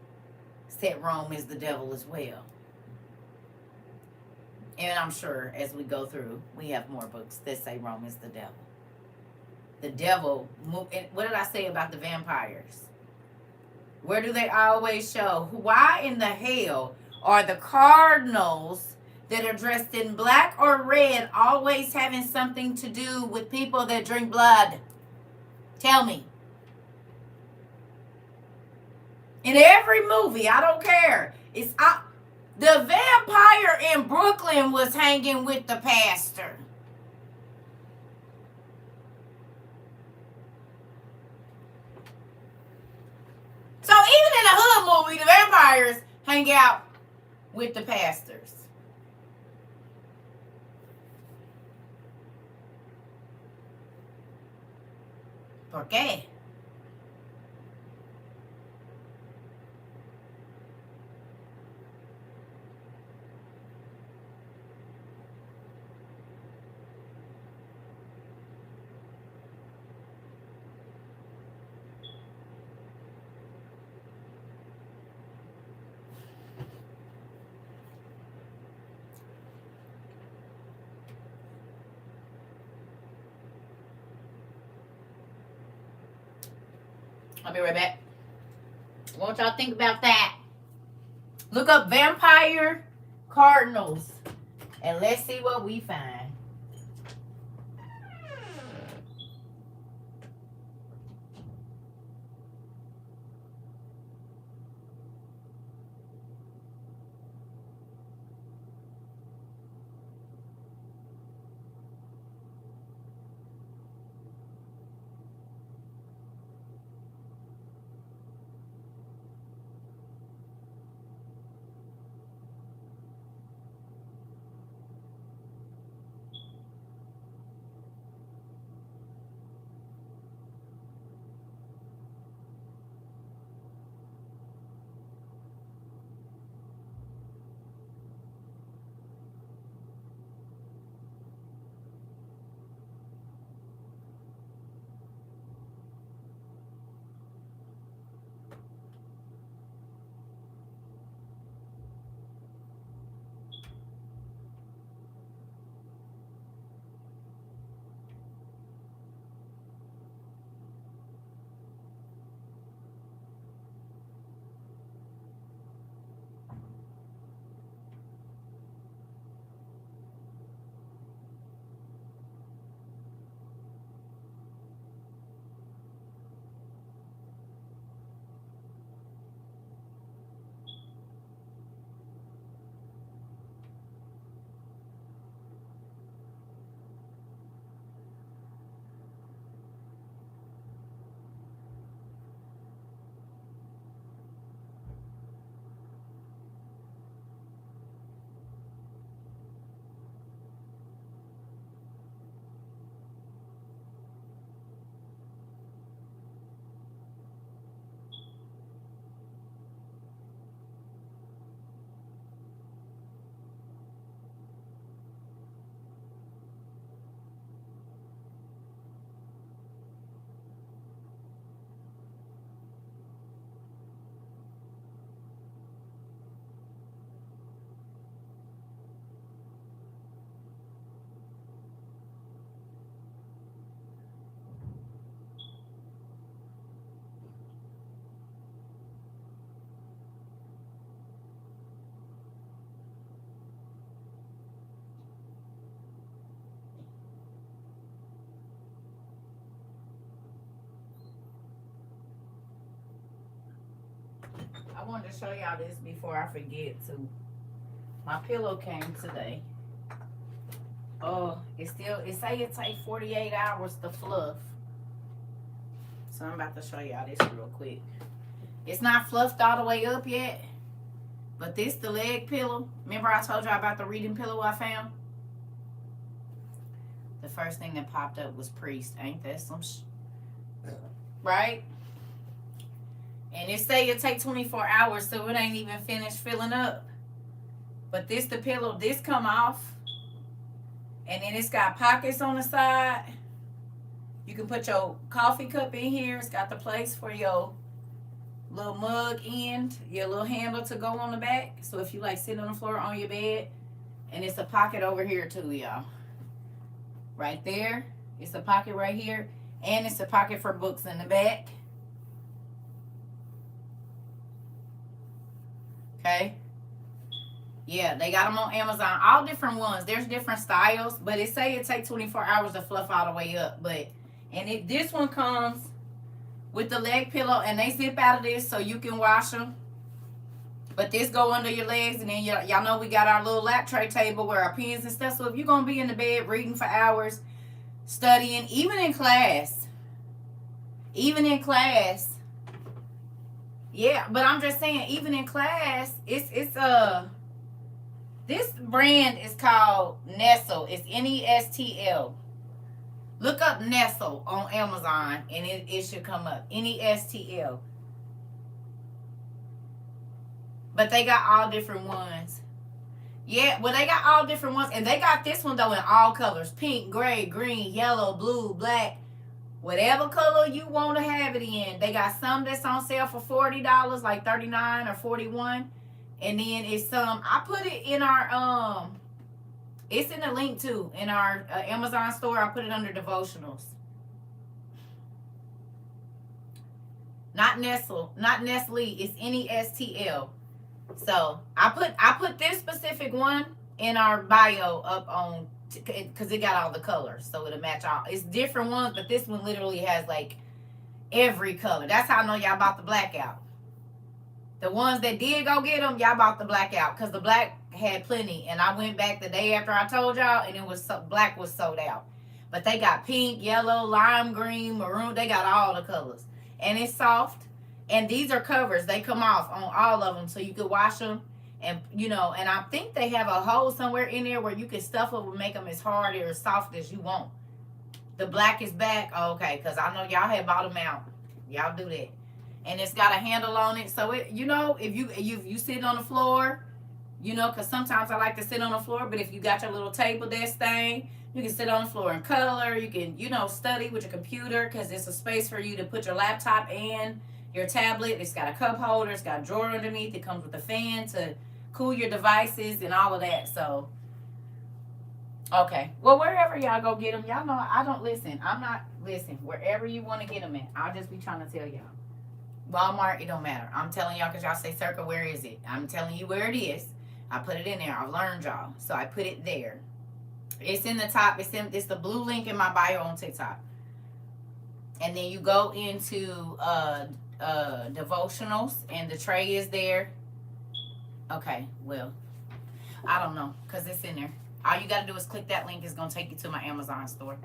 said Rome is the devil as well. And I'm sure as we go through, we have more books that say Rome is the devil. The devil, what did I say about the vampires? Where do they always show? Why in the hell are the cardinals that are dressed in black or red always having something to do with people that drink blood? Tell me. In every movie, I don't care. The vampire in Brooklyn was hanging with the pastor. So even in a hood movie, the vampires hang out with the pastors. ¿Por qué? I'll be right back. What y'all think about that? Look up vampire cardinals and let's see what we find. I wanted to show y'all this before I forget to. My pillow came today. Oh, it say it take 48 hours to fluff. So I'm about to show y'all this real quick. It's not fluffed all the way up yet. But this the leg pillow. Remember I told y'all about the reading pillow I found? The first thing that popped up was priest. Ain't that some right? And it say it take 24 hours, so it ain't even finished filling up. But this the pillow, this come off. And then it's got pockets on the side. You can put your coffee cup in here. It's got the place for your little mug end, your little handle to go on the back. So if you like sit on the floor on your bed, and it's a pocket over here too, y'all. Right there. It's a pocket right here. And it's a pocket for books in the back. Okay. Yeah, they got them on Amazon. All different ones. There's different styles. But it say it takes 24 hours to fluff all the way up. This one comes with the leg pillow. And they zip out of this so you can wash them. But this go under your legs. And then y'all know we got our little lap tray table where our pens and stuff. So if you're going to be in the bed reading for hours, studying, even in class. Yeah, but I'm just saying, even in class, it's this brand is called Nestle. It's Nestl. Look up Nestle on Amazon and it should come up. Nestl. But they got all different ones. Yeah, well, they got all different ones. And they got this one, though, in all colors. Pink, gray, green, yellow, blue, black. Whatever color you want to have it in. They got some that's on sale for $40, like 39 or 41. And then it's some, I put it in our, it's in the link, too. In our Amazon store, I put it under devotionals. Not Nestle. Not Nestle. It's Nestl. So I put this specific one in our bio up on, because it got all the colors, so it'll match all. It's different ones, but this one literally has like every color. That's how I know y'all bought the blackout. The ones that did go get them, y'all bought the blackout, because the black had plenty, and I went back the day after I told y'all, and it was black was sold out. But they got pink, yellow, lime green, maroon. They got all the colors, and it's soft. And these are covers. They come off on all of them, so you could wash them. And, you know, and I think they have a hole somewhere in there where you can stuff them and make them as hard or as soft as you want. The black is back. Oh, okay, because I know y'all had bought them out. Y'all do that. And it's got a handle on it. So, it, you know, if you sit on the floor, you know, because sometimes I like to sit on the floor. But if you got your little table desk thing, you can sit on the floor and color. You can, you know, study with your computer, because it's a space for you to put your laptop and your tablet. It's got a cup holder. It's got a drawer underneath. It comes with a fan to cool your devices and all of that. So, okay. Well, wherever y'all go get them, y'all know I don't listen. I'm not listen. Wherever you want to get them at, I'll just be trying to tell y'all. Walmart, it don't matter. I'm telling y'all because y'all say, Circa, where is it? I'm telling you where it is. I put it in there. I've learned y'all. So I put it there. It's in the top. It's the blue link in my bio on TikTok. And then you go into devotionals, and the tray is there. Okay, well, I don't know, because it's in there. All you got to do is click that link. It's going to take you to my Amazon store.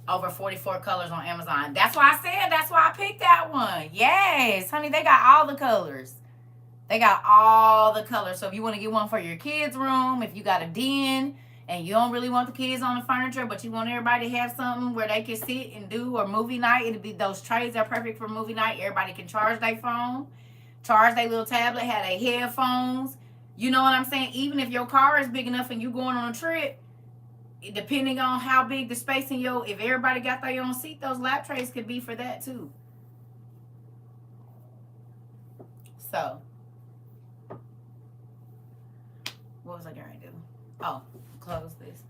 Over 44 colors on Amazon. That's why I said, that's why I picked that one. Yes, honey, they got all the colors. They got all the colors. So if you want to get one for your kids' room, if you got a den, and you don't really want the kids on the furniture, but you want everybody to have something where they can sit and do a movie night, it'll be, those trays are perfect for movie night. Everybody can charge their phone, charge their little tablet, have their headphones. You know what I'm saying? Even if your car is big enough and you going on a trip, depending on how big the space in your, if everybody got their own seat, those lap trays could be for that too. So, what was I going to do? Oh, close this.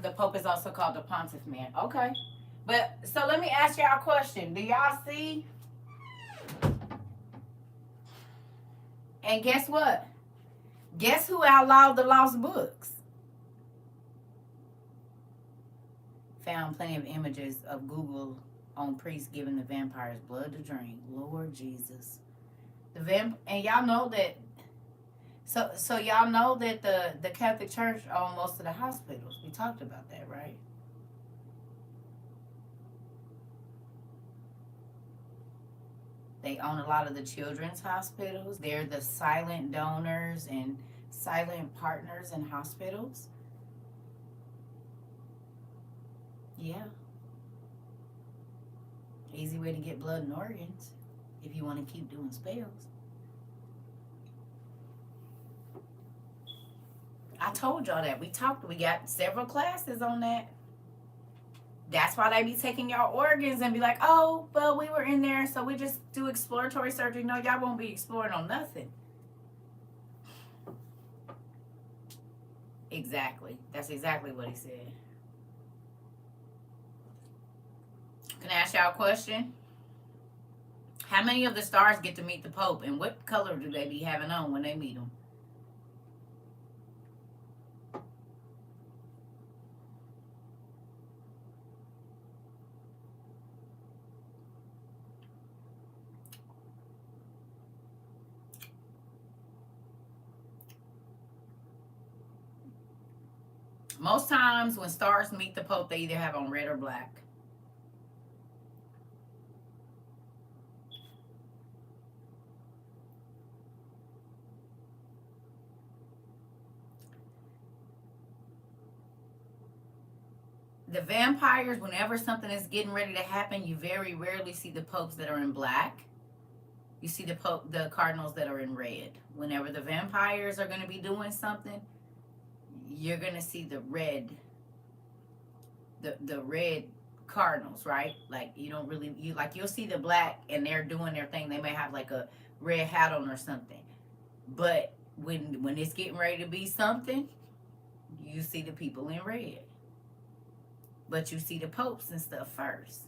The Pope is also called the Pontiff Man. Okay. But, so let me ask y'all a question. Do y'all see? And guess what? Guess who outlawed the lost books? Found plenty of images of Google on priests giving the vampires blood to drink. Lord Jesus. And y'all know that. So y'all know that the Catholic Church owns most of the hospitals. We talked about that, right? They own a lot of the children's hospitals. They're the silent donors and silent partners in hospitals. Yeah. Easy way to get blood and organs if you want to keep doing spells. I told y'all that. We got several classes on that. That's why they be taking y'all organs and be like, oh, well, we were in there, so we just do exploratory surgery. No, y'all won't be exploring on nothing. Exactly. That's exactly what he said. Can I ask y'all a question? How many of the stars get to meet the Pope, and what color do they be having on when they meet him? Most times when stars meet the Pope, they either have on red or black. The vampires, whenever something is getting ready to happen, you very rarely see the popes that are in black. You see the cardinals that are in red. Whenever the vampires are going to be doing something, you're going to see the red, the red cardinals, right? Like you don't really you'll see the black and they're doing their thing. They may have like a red hat on or something, but when it's getting ready to be something, you see the people in red. But you see the popes and stuff first.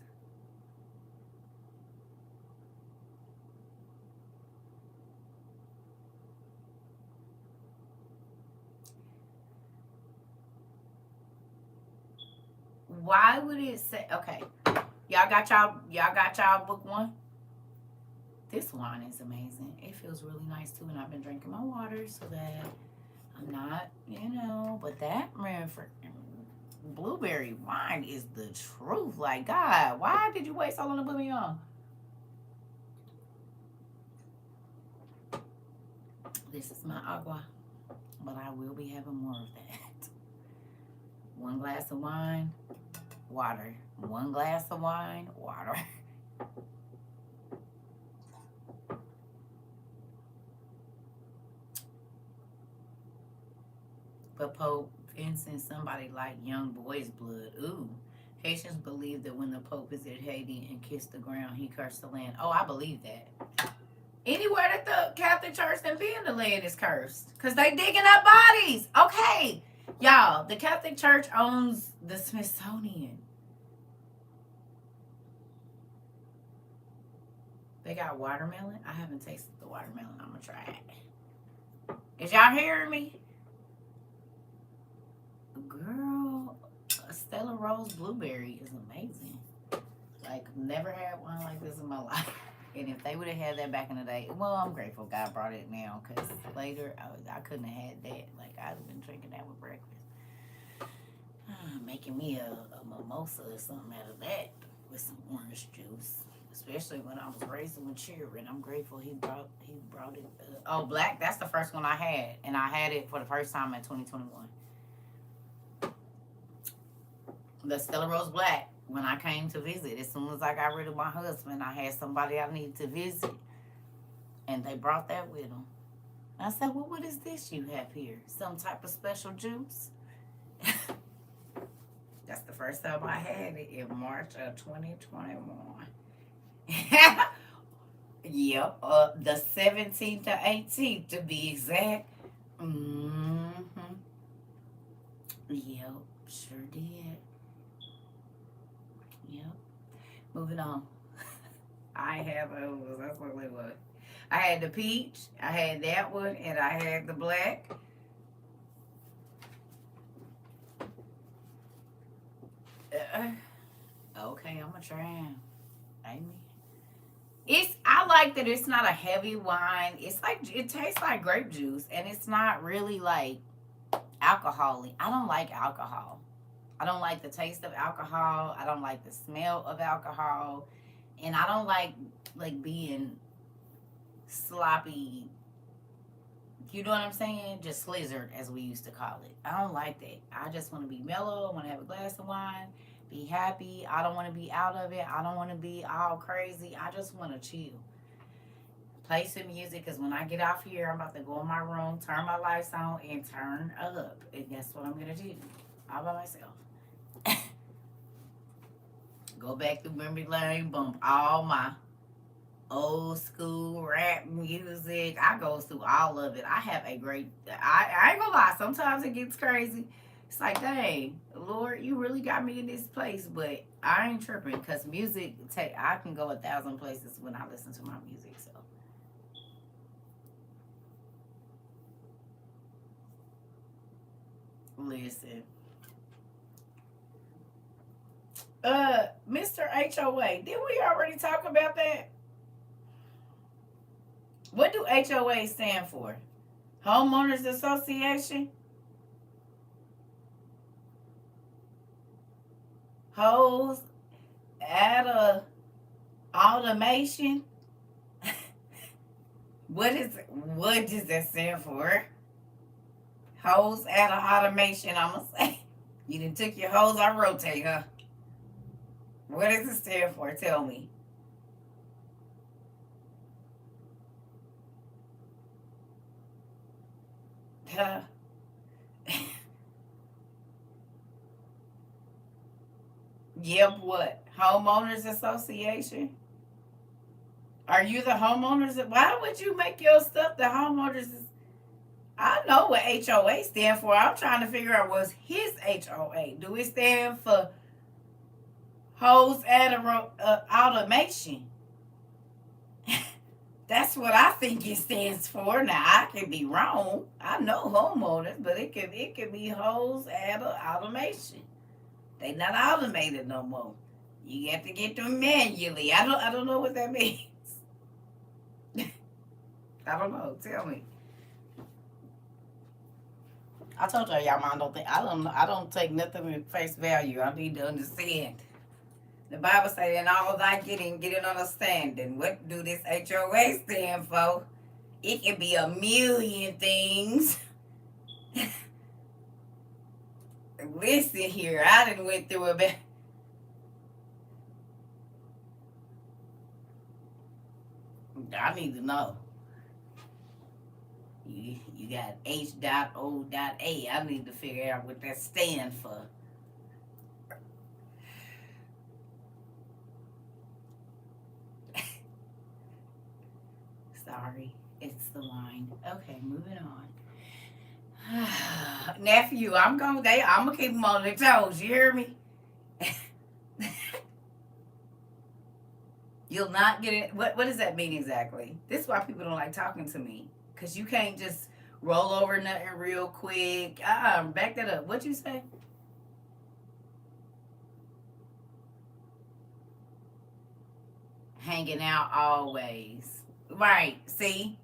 Why would it say okay? Y'all got y'all book one? This wine is amazing. It feels really nice too, and I've been drinking my water so that I'm not, but that man freaking blueberry wine is the truth. Like, God, why did you wait so long to put me on? This is my agua, but I will be having more of that. 1 glass of wine, water. 1 glass of wine, water. But Pope Vincent, somebody like young boy's blood. Ooh. Haitians believe that when the Pope visited Haiti and kissed the ground, he cursed the land. Oh, I believe that. Anywhere that the Catholic Church and being the land is cursed. Because they digging up bodies. Okay. Y'all, the Catholic Church owns the Smithsonian. They got watermelon. I haven't tasted the watermelon. I'm going to try it. Is y'all hearing me? Girl, a Stella Rose blueberry is amazing. Like, never had one like this in my life. And if they would have had that back in the day, well, I'm grateful God brought it now, because later I couldn't have had that. Like, I'd have been drinking that with breakfast. Making me a mimosa or something out of that with some orange juice. Especially when I was raising with children. I'm grateful he brought it. Oh, black, that's the first one I had. And I had it for the first time in 2021. The Stella Rose Black, when I came to visit, as soon as I got rid of my husband, I had somebody I needed to visit, and they brought that with them. I said, well, what is this you have here? Some type of special juice? That's the first time I had it in March of 2021. Yep, the 17th to 18th to be exact. Yep, sure did. Yep. Moving on. I have that's what it was. I had the peach, I had that one, and I had the black. Okay, I'm gonna try. Amy. I like that it's not a heavy wine. It's like it tastes like grape juice, and it's not really like alcoholic. I don't like alcohol. I don't like the taste of alcohol. I don't like the smell of alcohol, and I don't like being sloppy. You know what I'm saying? Just slizzard, as we used to call it. I don't like that. I just want to be mellow. I want to have a glass of wine, be happy. I don't want to be out of it. I don't want to be all crazy. I just want to chill. Play some music, because when I get off here, I'm about to go in my room, turn my lights on, and turn up. And that's what I'm going to do. All by myself. Go back to memory lane, bump all my old school rap music. I go through all of it. I have a great, I ain't gonna lie, sometimes it gets crazy. It's like, dang, Lord, you really got me in this place, but I ain't tripping, because music, I can go 1,000 places when I listen to my music, so. Listen. Mr. HOA, didn't we already talk about that? What do HOA stand for? Homeowners Association? Hose at a automation? What does that stand for? Hose at a automation, I'm gonna say. You done took your hose on rotate, huh? What does it stand for? Tell me. Huh? Yep, what? Homeowners Association? Are you the homeowners? Why would you make your stuff the homeowners? I know what HOA stand for. I'm trying to figure out what's his HOA. Do it stand for hose automation? That's what I think it stands for. Now I could be wrong. I know homeowners, but it could be hose automation. They not automated no more. You have to get them manually. I don't know what that means. I don't know. Tell me. I told y'all mom don't think I don't take nothing at face value. I need to understand. The Bible says, in all thy getting, get an understanding. What do this HOA stand for? It can be a million things. Listen here, I done went through a bit. I need to know. You got H.O.A. I need to figure out what that stands for. Sorry, it's the wine. Okay, moving on. Nephew, I'm gonna keep them on their toes. You hear me? You'll not get it. What does that mean exactly? This is why people don't like talking to me. Because you can't just roll over nothing real quick. Back that up. What'd you say? Hanging out always. Right. See?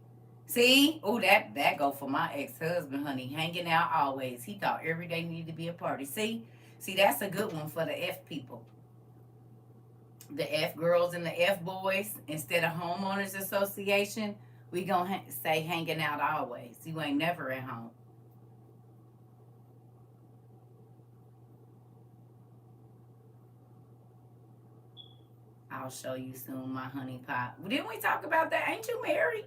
See? Oh, that go for my ex-husband, honey. Hanging out always. He thought every day needed to be a party. See? See, that's a good one for the F people. The F girls and the F boys. Instead of homeowners association, we gonna say hanging out always. You ain't never at home. I'll show you soon, my honey pot. Didn't we talk about that? Ain't you married?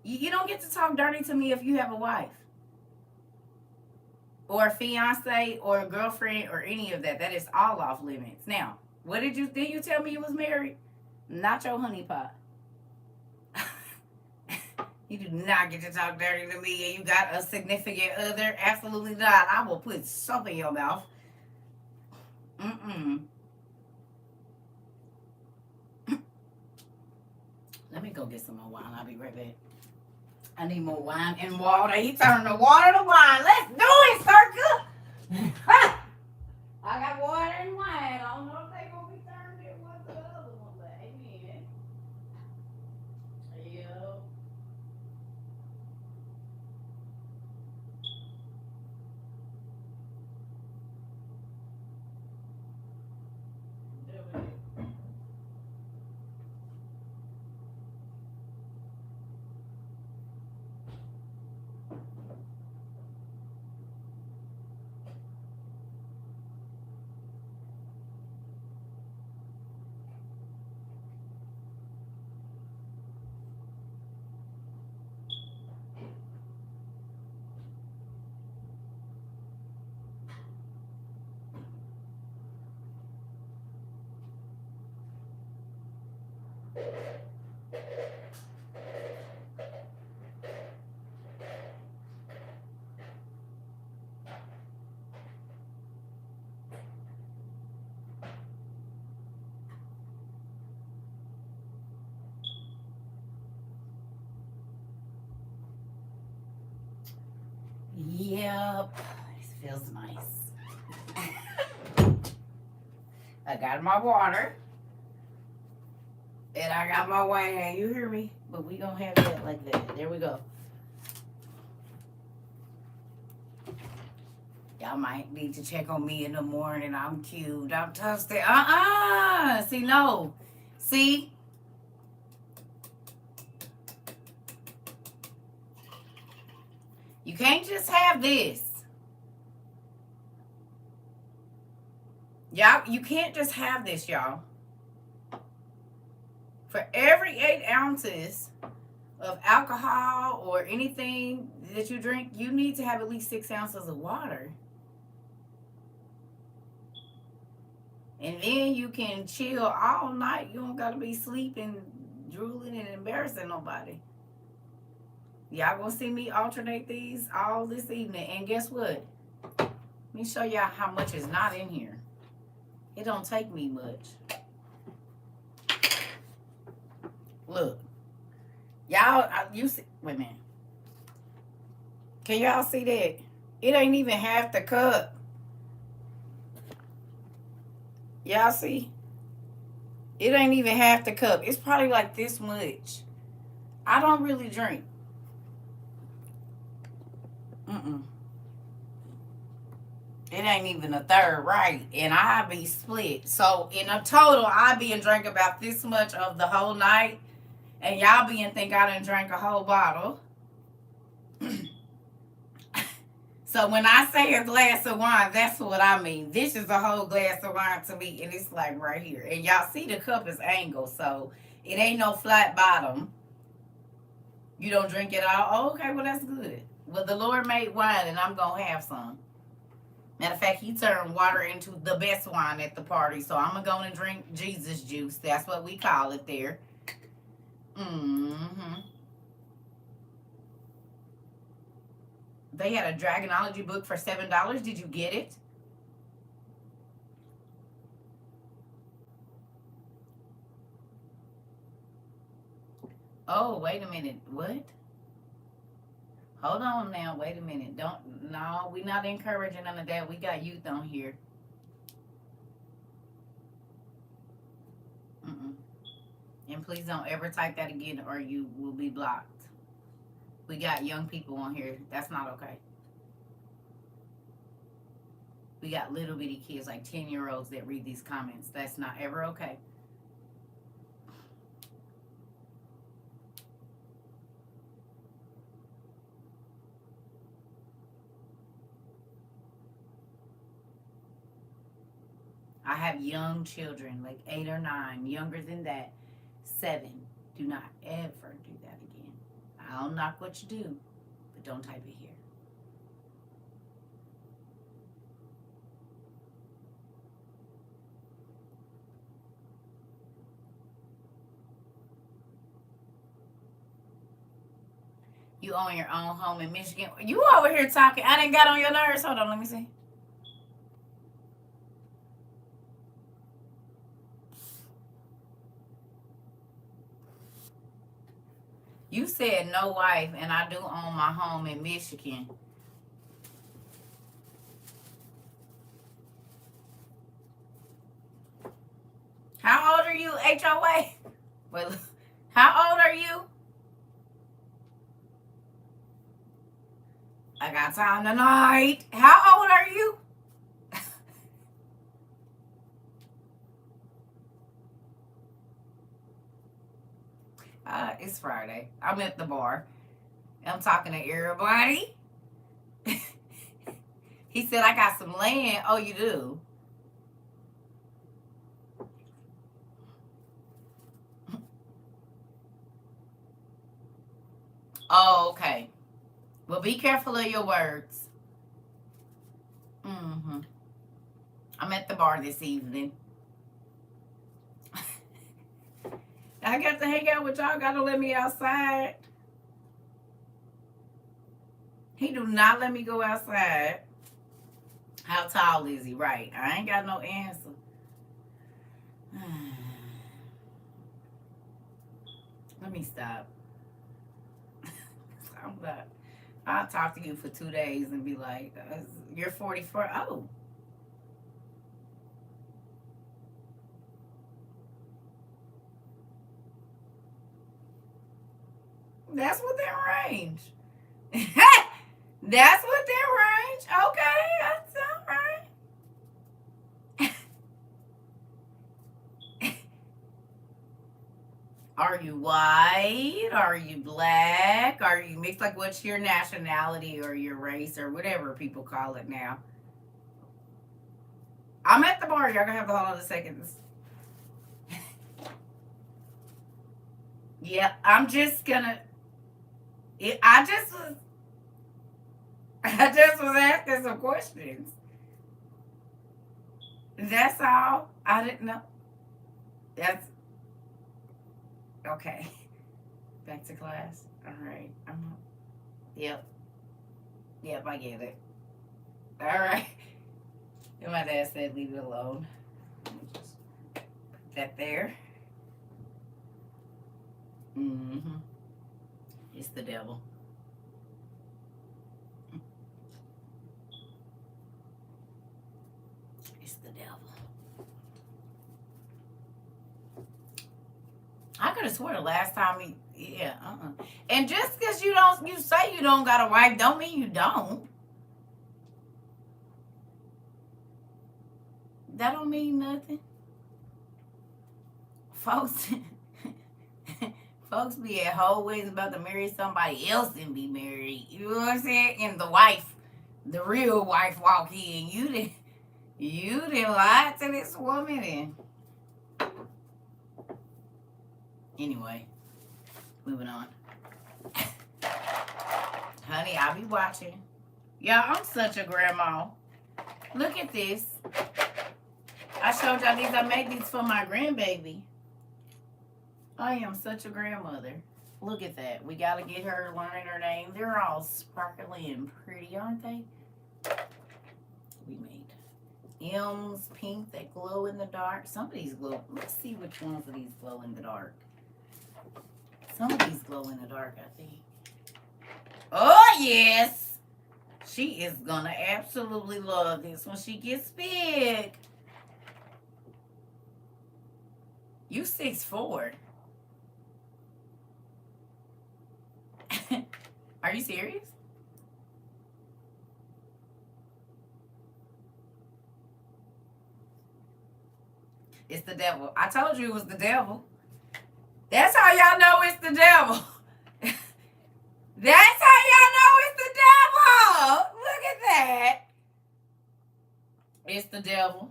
You don't get to talk dirty to me if you have a wife or a fiance or a girlfriend or any of that. That is all off limits. Now, what did you tell me you was married? Not your honey pot. You do not get to talk dirty to me and you got a significant other. Absolutely not. I will put soap in your mouth. Mm-mm. Let me go get some more wine. I'll be right back. I need more wine and water. He turned the water to wine. Let's do it, Circa. I got water and wine. I don't know if they gonna be turned in one to the other one, but amen. Yeah. Yep. This feels nice. I got my water. And I got my wine. You hear me? But we gonna have that like that. There we go. Y'all might need to check on me in the morning. I'm cute. I'm toasted. See, no. See? You can't just have this. Y'all, you can't just have this, y'all. For every 8 ounces of alcohol or anything that you drink, you need to have at least 6 ounces of water. And then you can chill all night. You don't gotta be sleeping, drooling, and embarrassing nobody. Y'all gonna see me alternate these all this evening. And guess what? Let me show y'all how much is not in here. It don't take me much. Look. Y'all, you see, wait a minute. Can y'all see that? It ain't even half the cup. Y'all see? It ain't even half the cup. It's probably like this much. I don't really drink. It ain't even a third, right? And I be split. So in a total, I be and drink about this much of the whole night. And y'all be and think I done drank a whole bottle. So when I say a glass of wine, that's what I mean. This is a whole glass of wine to me, and it's like right here. And y'all see the cup is angled, so it ain't no flat bottom. You don't drink it all? Oh, okay, well, that's good. Well, the Lord made wine, and I'm going to have some. Matter of fact, he turned water into the best wine at the party, so I'm going to go and drink Jesus juice. That's what we call it there. Mm-hmm. They had a Dragonology book for $7. Did you get it? Oh, wait a minute. What? Hold on now. Wait a minute. No, we not encouraging none of that. We got youth on here. Mm-mm. And please don't ever type that again or you will be blocked. We got young people on here. That's not okay. We got little bitty kids, like 10-year-olds that read these comments. That's not ever okay. I have young children, like 8 or 9, younger than that, 7. Do not ever do that again. I'll knock what you do, but don't type it here. You own your own home in Michigan. You over here talking. I didn't got on your nerves. Hold on, let me see. You said no wife, and I do own my home in Michigan. How old are you, HOA? Well, how old are you? I got time tonight. How old are you? It's Friday. I'm at the bar. I'm talking to everybody. He said, I got some land. Oh, you do? Oh, okay. Well, be careful of your words. Mm-hmm. I'm at the bar this evening. I got to hang out with y'all. Got to let me outside. He do not let me go outside. How tall is he? Right. I ain't got no answer. Let me stop. I'm not. I'll talk to you for 2 days and be like, you're 44. Oh. That's within range. That's within range. Okay, that's all right. Are you white? Are you black? Are you mixed? Like, what's your nationality or your race or whatever people call it now? I'm at the bar. Y'all gonna have to hold on a second. Yeah, I'm just gonna. I just was. I just was asking some questions. That's all. I didn't know. That's okay. Back to class. All right. Yep. Yep. I get it. All right. And my dad said, "Leave it alone." Let me just put that there. Mm-hmm. It's the devil. It's the devil. I could have sworn the last time yeah. And just because you say you don't got a wife, don't mean you don't. That don't mean nothing, folks. Folks be at whole ways about to marry somebody else and be married. You know what I'm saying? And the wife, the real wife, walk in. You didn't lie to this woman. And anyway, moving on. Honey, I'll be watching. Y'all, I'm such a grandma. Look at this. I showed y'all these. I made these for my grandbaby. I am such a grandmother. Look at that. We got to get her learning her name. They're all sparkly and pretty, aren't they? We made M's pink that glow in the dark. Some of these glow. Let's see which ones of these glow in the dark. Some of these glow in the dark, I think. Oh, yes. She is going to absolutely love this when she gets big. You 6'4". Are you serious? It's the devil. I told you it was the devil. That's how y'all know it's the devil. That's how y'all know it's the devil. Look at that. It's the devil.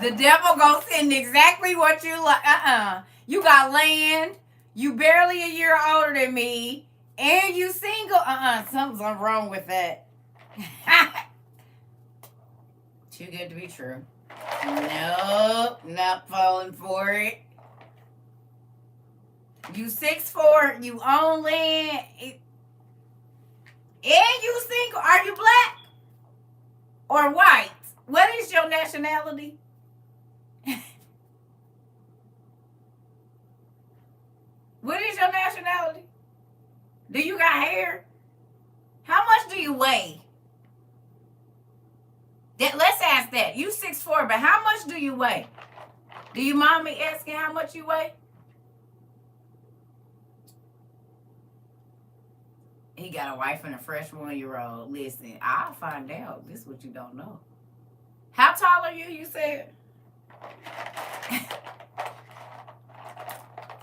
The devil gonna send exactly what you like. You got land. You barely a year older than me. And you single. Something's wrong with that. Too good to be true. Nope. Not falling for it. You 6'4", you own land, and you single. Are you black or white? What is your nationality? What is your nationality? Do you got hair? How much do you weigh? Let's ask that. You 6'4", but how much do you weigh? Do you mind me asking how much you weigh? He got a wife and a fresh 1-year-old. Listen, I'll find out. This is what you don't know. How tall are you, you said?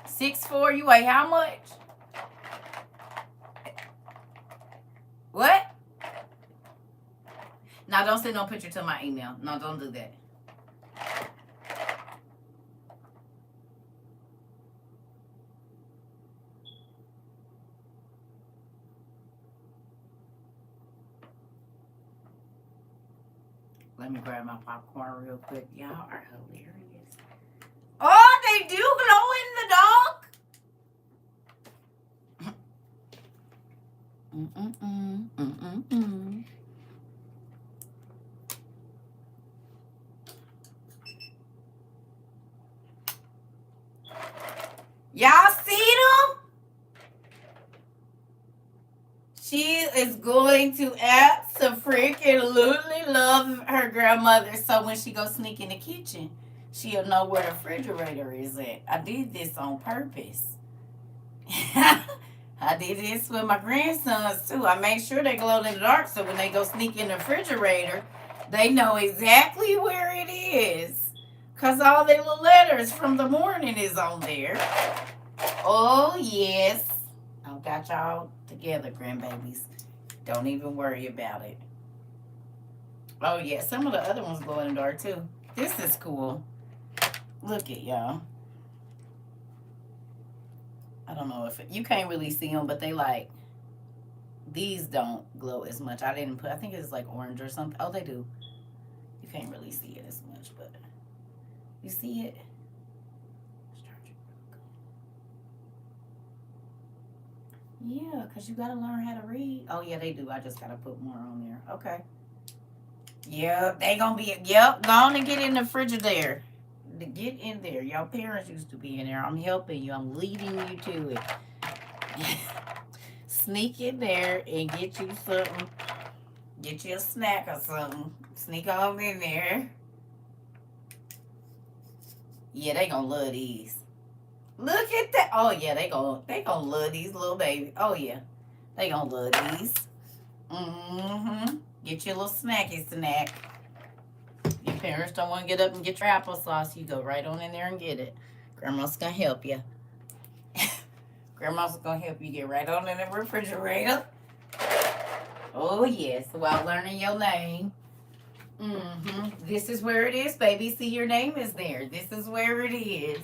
6'4", you weigh how much? What? No, don't send no picture to my email. No, don't do that. Let me grab my popcorn real quick. Y'all are hilarious. Oh, they do glow in the dark? Y'all see them? She is going to absolutely love her grandmother. So when she goes sneak in the kitchen, she'll know where the refrigerator is at. I did this on purpose. I did this with my grandsons too. I made sure they glowed in the dark so when they go sneak in the refrigerator, they know exactly where it is. Because all their little letters from the morning is on there. Oh, yes. I got y'all together, grandbabies. Don't even worry about it. Oh yeah, some of the other ones glow in the dark too. This is cool. Look at y'all. I don't know if you can't really see them, but they like these don't glow as much. I didn't put. I think it's like orange or something. Oh, they do. You can't really see it as much, but you see it. Yeah, because you got to learn how to read. Oh, yeah, they do. I just got to put more on there. Okay. Yep, they going to be, yep, go on and get in the Frigidaire. Get in there. Y'all parents used to be in there. I'm helping you. I'm leading you to it. Sneak in there and get you something. Get you a snack or something. Sneak on in there. Yeah, they gonna love these. Look at that. Oh yeah, they gonna love these little babies. Oh yeah, they gonna love these. Mm-hmm. Get your little snacky snack. Your parents don't want to get up and get your applesauce. You go right on in there and get it. Grandma's gonna help you. Grandma's gonna help you get right on in the refrigerator. Oh yes, while learning your name. Mm-hmm. This is where it is, baby. See, your name is there. This is where it is.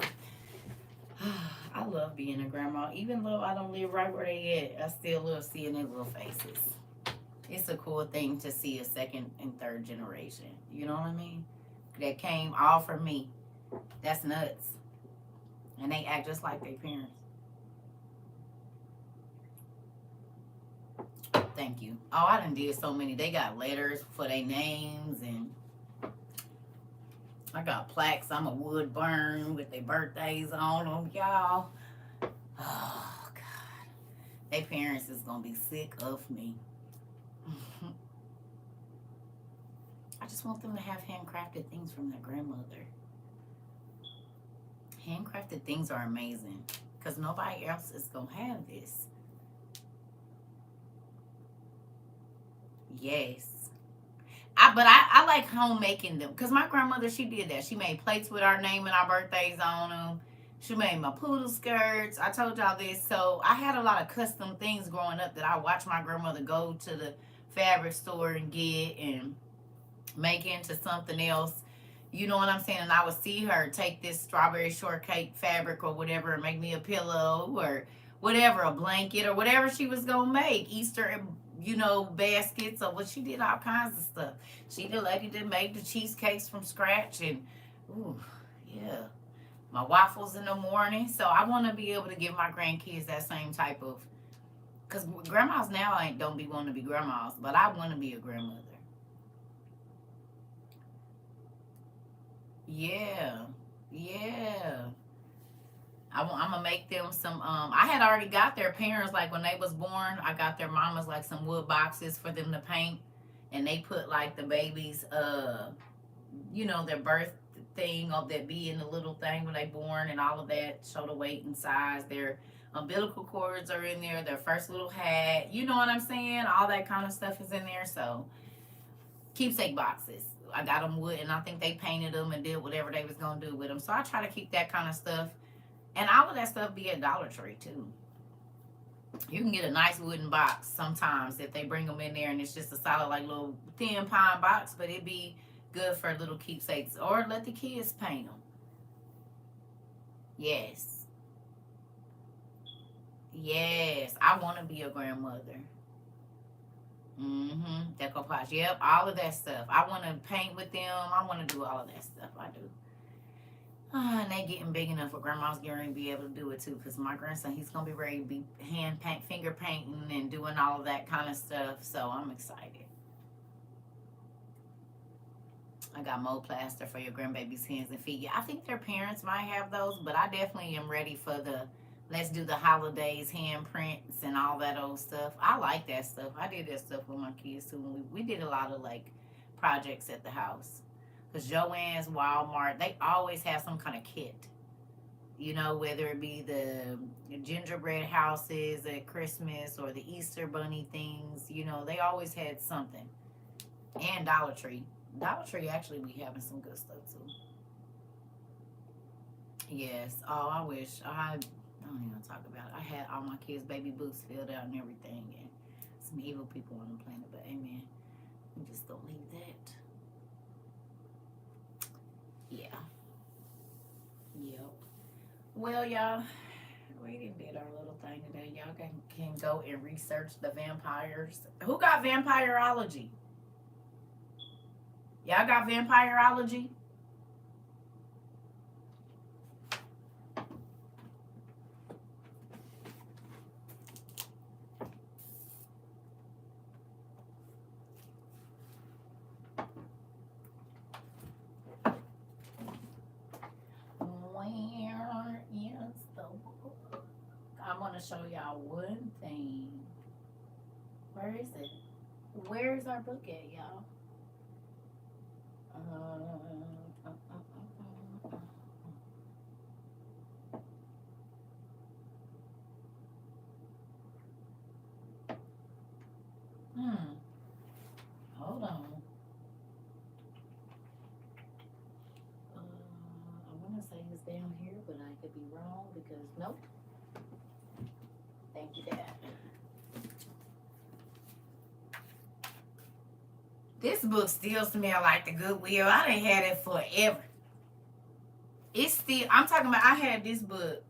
I love being a grandma. Even though I don't live right where they at, I still love seeing their little faces. It's a cool thing to see a second and third generation. You know what I mean? That came all from me. That's nuts. And they act just like their parents. Thank you. Oh, I done did so many. They got letters for their names, and I got plaques. I'm a wood burn with their birthdays on them, y'all. Oh God, their parents is gonna be sick of me. I just want them to have handcrafted things from their grandmother. Handcrafted things are amazing because nobody else is gonna have this. Yes. But I like homemaking them because my grandmother, she did that. She made plates with our name and our birthdays on them. She made my poodle skirts. I told y'all this. So I had a lot of custom things growing up that I watched my grandmother go to the fabric store and get and make into something else. You know what I'm saying? And I would see her take this strawberry shortcake fabric or whatever and make me a pillow or whatever, a blanket or whatever she was going to make. Easter, baskets or what she did, all kinds of stuff. She the lady that made the cheesecakes from scratch and, ooh, yeah. My waffles in the morning. So I want to be able to give my grandkids that same type of, because grandmas now ain't don't be wanting to be grandmas, but I want to be a grandmother. Yeah, yeah. I'm gonna make them some. I had already got their parents like when they was born. I got their mamas like some wood boxes for them to paint, and they put like the babies, their birth thing of that be in the little thing when they born and all of that. Show the weight and size. Their umbilical cords are in there. Their first little hat. You know what I'm saying? All that kind of stuff is in there. So keepsake boxes. I got them wood, and I think they painted them and did whatever they was gonna do with them. So I try to keep that kind of stuff, and all of that stuff be at Dollar Tree too. You can get a nice wooden box sometimes if they bring them in there, and it's just a solid like little thin pine box, but it'd be good for little keepsakes or let the kids paint them. Yes, yes, I want to be a grandmother. Mm-hmm. Decoupage. Yep, all of that stuff. I want to paint with them. I want to do all of that stuff. I do. And they getting big enough for grandma's going to be able to do it too. Because my grandson, he's going to be ready to be hand paint, finger painting, and doing all of that kind of stuff. So I'm excited. I got mold plaster for your grandbaby's hands and feet. Yeah, I think their parents might have those, but I definitely am ready for the let's do the holidays handprints and all that old stuff. I like that stuff. I did that stuff with my kids too. We did a lot of like projects at the house. Because Joann's, Walmart, they always have some kind of kit. Whether it be the gingerbread houses at Christmas or the Easter bunny things, they always had something. And Dollar Tree. Dollar Tree actually be having some good stuff too. Yes. Oh, I wish I don't even talk about it. I had all my kids' baby boots filled out and everything, and some evil people on the planet. But amen, we just don't leave that. Yeah. Yep. Well, y'all, we didn't did our little thing today. Y'all can go and research the vampires. Who got vampirology? Y'all got vampirology? Where is the book? I want to show y'all one thing. Where is it? Where's our book at, y'all? Hold on. I want to say it's down here, but I could be wrong because nope. Thank you, Dad. This book still smells like the Goodwill. I done had it forever. It's still, I'm talking about, I had this book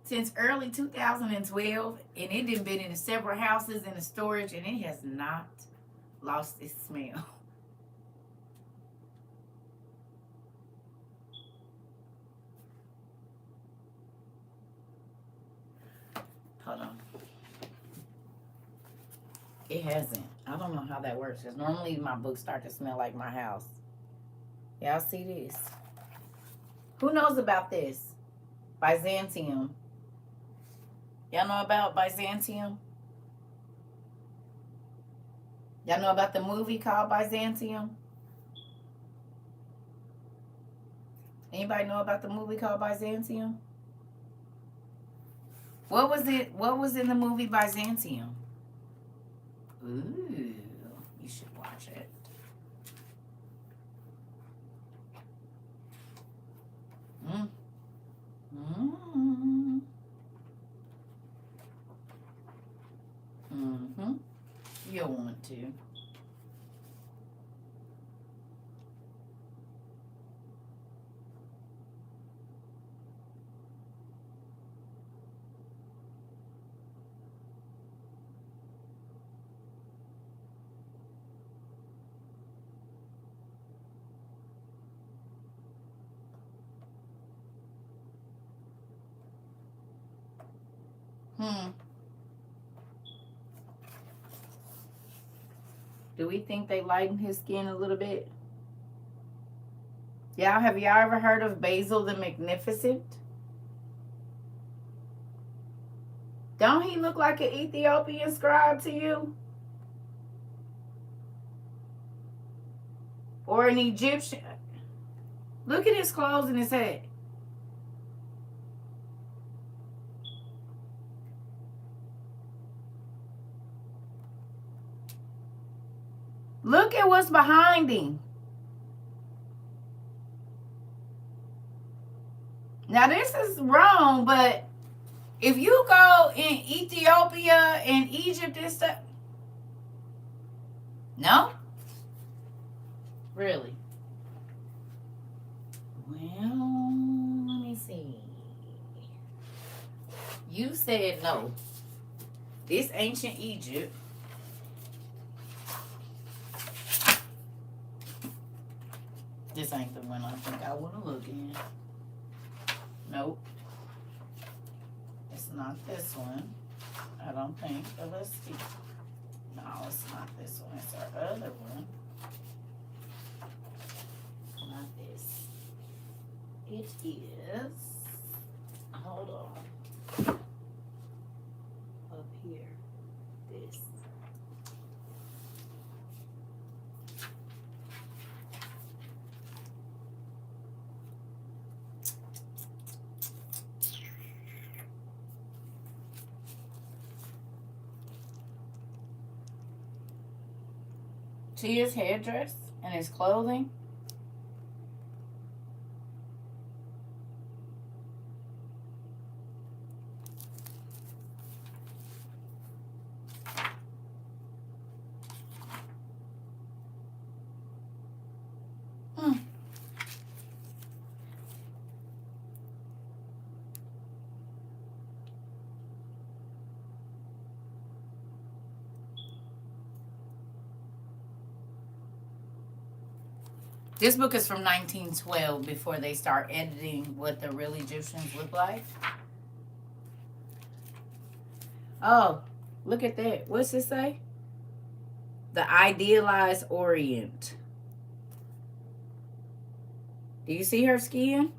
since early 2012, and it done been in several houses in the storage, and it has not lost its smell. Hold on. It hasn't. I don't know how that works, because normally my books start to smell like my house. Y'all see this? Who knows about this? Byzantium. Y'all know about Byzantium? Y'all know about the movie called Byzantium? Anybody know about the movie called Byzantium? What was it? What was in the movie Byzantium? Ooh, you should watch it. Mm. Mm. Mm-hmm. You'll want to. Do we think they lighten his skin a little bit? Have y'all ever heard of Basil the Magnificent? Don't he look like an Ethiopian scribe to you? Or an Egyptian? Look at his clothes and his head. Look at what's behind him. Now this is wrong, but if you go in Ethiopia and Egypt and stuff, no? Really? Well, let me see. You said no. This ancient Egypt. This ain't the one I think I want to look in. Nope. It's not this one. I don't think. But let's see. No, it's not this one. It's our other one. Not this. It is. Hold on. Up here. This. See his headdress and his clothing? This book is from 1912, before they start editing what the real Egyptians look like. Oh, look at that. What's it say? The idealized Orient. Do you see her skin?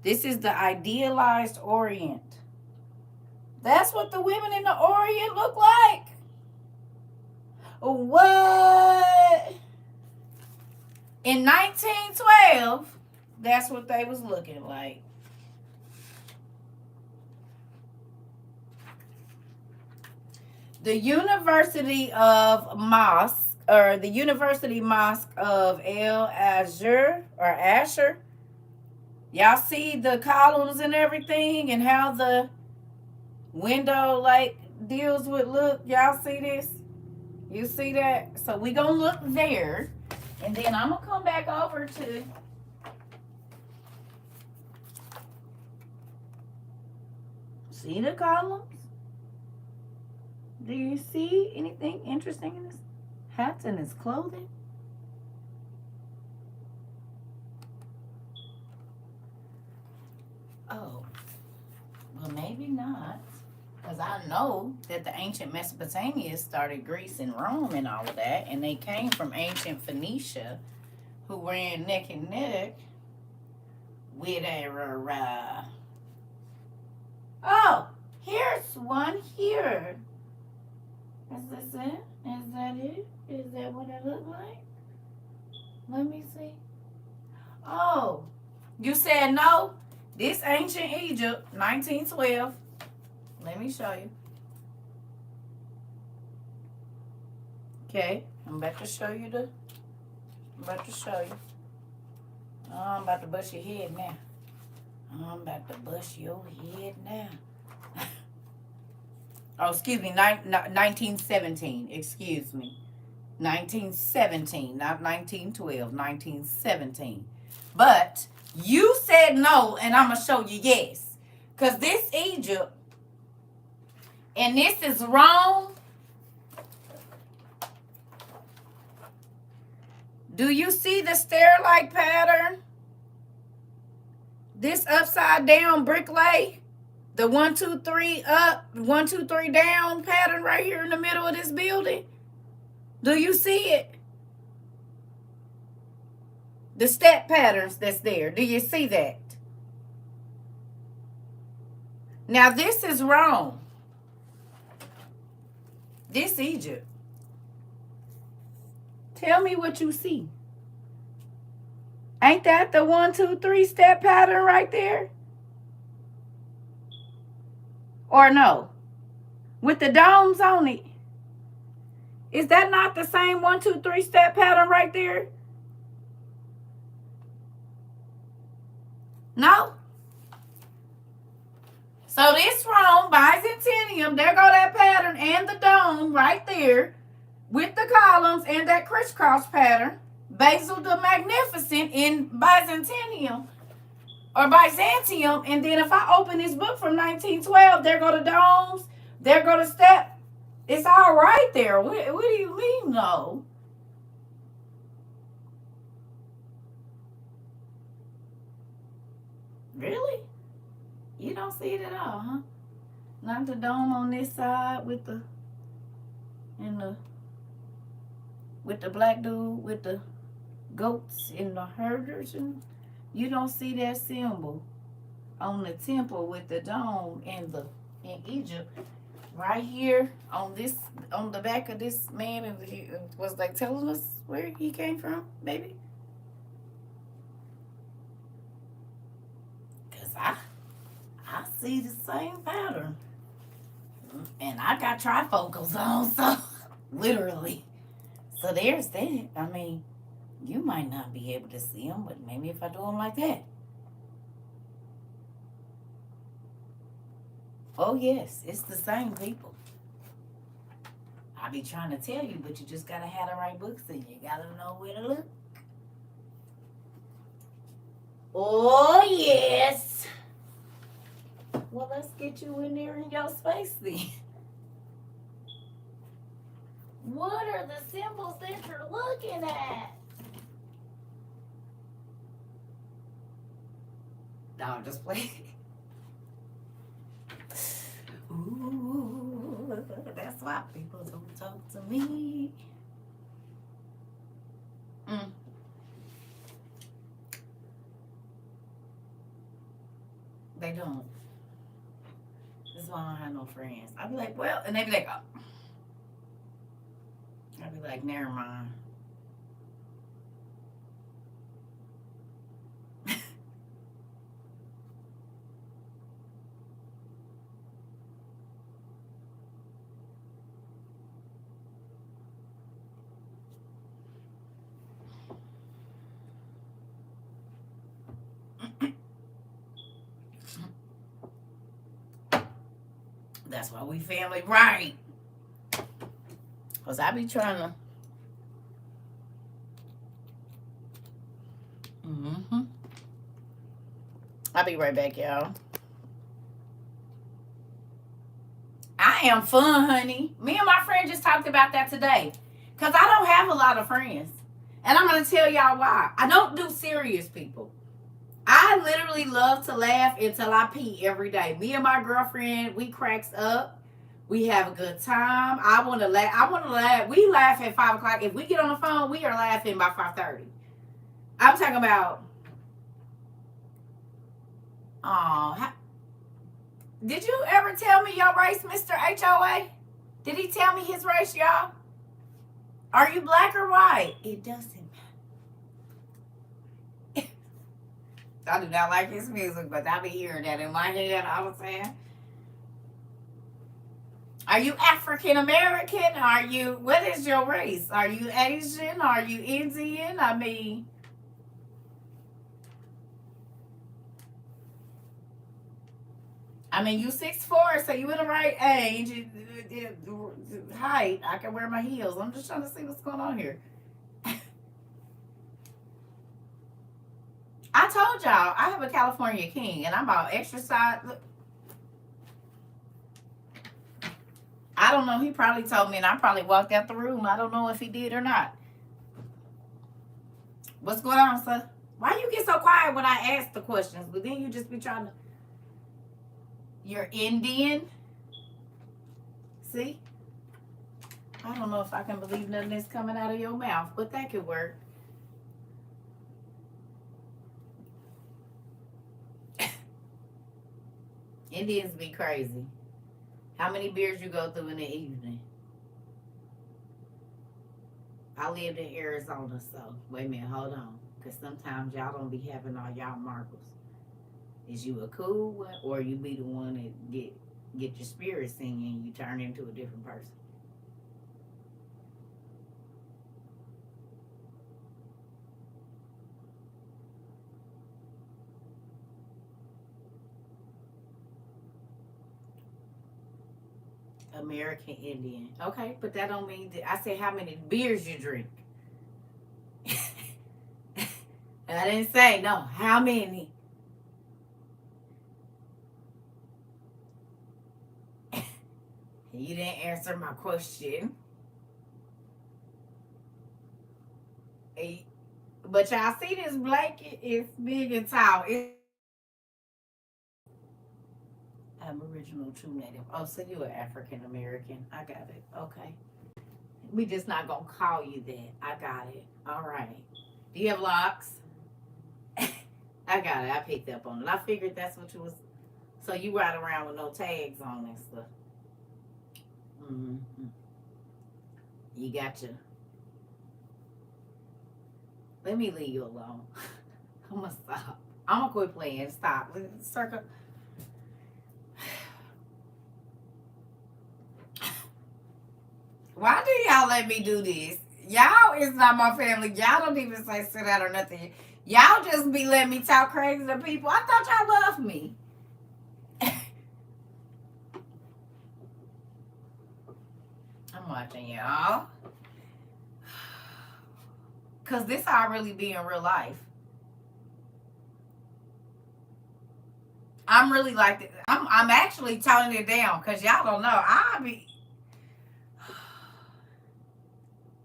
This is the idealized Orient. That's what the women in the Orient look like. What? In 1912, that's what they was looking like. The University Mosque of El Azhar or Asher. Y'all see the columns and everything and how the window like deals with look. Y'all see this? You see that? So we gonna look there, and then I'm gonna come back over to see the columns. Do you see anything interesting in his hats and his clothing? Oh, well, maybe not. Because I know that the ancient Mesopotamia started Greece and Rome and all of that, and they came from ancient Phoenicia, who ran neck and neck with a. Oh, here's one here. Is this it? Is that it? Is that what it looked like? Let me see. Oh, you said no? This ancient Egypt, 1912. Let me show you. Okay, I'm about to show you Oh, I'm about to bust your head now. I'm about to bust your head now. Oh, excuse me, 1917. Excuse me. 1917, not 1912, 1917. But you said no, and I'm going to show you yes. Because this Egypt, and this is wrong. Do you see the stair-like pattern? This upside down brick lay? The 1, 2, 3 up, 1, 2, 3 down pattern right here in the middle of this building? Do you see it? The step patterns that's there. Do you see that? Now this is wrong. This Egypt. Tell me what you see. Ain't that the 1, 2, 3 step pattern right there? Or no? With the domes on it. Is that not the same 1, 2, 3 step pattern right there? No? So this wrong, Byzantium, there go that pattern and the dome right there with the columns and that crisscross pattern. Basil the Magnificent in Byzantium. Or Byzantium, and then if I open this book from 1912, there go the domes, there go the step. It's all right there. What do you mean, no? Really? You don't see it at all, huh? Not the dome on this side with the black dude with the goats and the herders, and you don't see that symbol on the temple with the dome in Egypt. Right here on the back of this man, and he was like telling us where he came from, baby. Cause I see the same pattern, and I got trifocals on, so literally. So there's that. I mean, you might not be able to see them, but maybe if I do them like that. Oh, yes, it's the same people. I be trying to tell you, but you just got to have the right books and you got to know where to look. Oh, yes. Well, let's get you in there in your space then. What are the symbols that you're looking at? No, I'm just playing. Ooh, that's why people don't talk to me. Mm. They don't. That's why I don't have no friends. I'd be like, well, and they'd be like, oh. I'd be like, never mind. That's why we family, right? Because I be trying to. Mm-hmm. I'll be right back, y'all. I am fun, honey. Me and my friend just talked about that today. Because I don't have a lot of friends. And I'm going to tell y'all why. I don't do serious people. I literally love to laugh until I pee every day. Me and my girlfriend, we cracks up. We have a good time. I want to laugh. We laugh at 5 o'clock. If we get on the phone, we are laughing by 5:30. I'm talking about. Oh, did you ever tell me your race, Mr. HOA? Did he tell me his race, y'all? Are you black or white? It doesn't matter. I do not like his music, but I be hearing that in my head all the time. Are you African American? What is your race? Are you Asian? Are you Indian? I mean, you 6'4", so you in the right age. Height. I can wear my heels. I'm just trying to see what's going on here. I told y'all I have a California king, and I'm about exercise. Look, I don't know. He probably told me, and I probably walked out the room. I don't know if he did or not. What's going on, sir? Why you get so quiet when I ask the questions, but then you just be trying to. You're Indian? See? I don't know if I can believe nothing that's coming out of your mouth, but that could work. Indians be crazy. How many beers you go through in the evening? I lived in Arizona, so wait a minute, hold on. Because sometimes y'all don't be having all y'all marbles. Is you a cool one, or you be the one that get your spirit singing and you turn into a different person? American Indian. Okay, but that don't mean that. I said how many beers you drink. I didn't say no. How many? You didn't answer my question. But y'all see this blanket? It's big and tall. Aboriginal, true native. Oh, so you're an African American. I got it. Okay. We just not gonna call you that. I got it. All right. Do you have locks? I got it. I picked up on it. I figured that's what you was. So you ride around with no tags on and stuff. Mm-hmm. You got your. Let me leave you alone. I'm gonna stop. I'm gonna quit playing. Stop. Circle. Why do y'all let me do this? Y'all is not my family. Y'all don't even say sit out or nothing. Y'all just be letting me talk crazy to people. I thought y'all loved me. I'm watching y'all. Cause this all really be in real life. I'm really like I'm actually toning it down because y'all don't know. I be.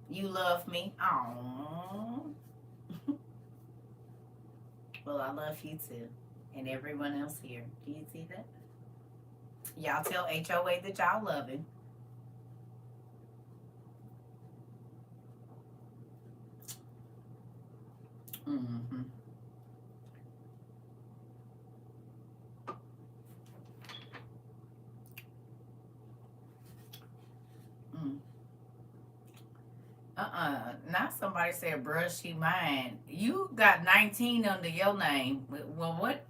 You love me. Oh. Well, I love you too. And everyone else here. Do you see that? Y'all tell HOA that y'all love him. Mm-hmm. Mm. Now somebody said, bruh, she mine. You got 19 under your name. Well, what?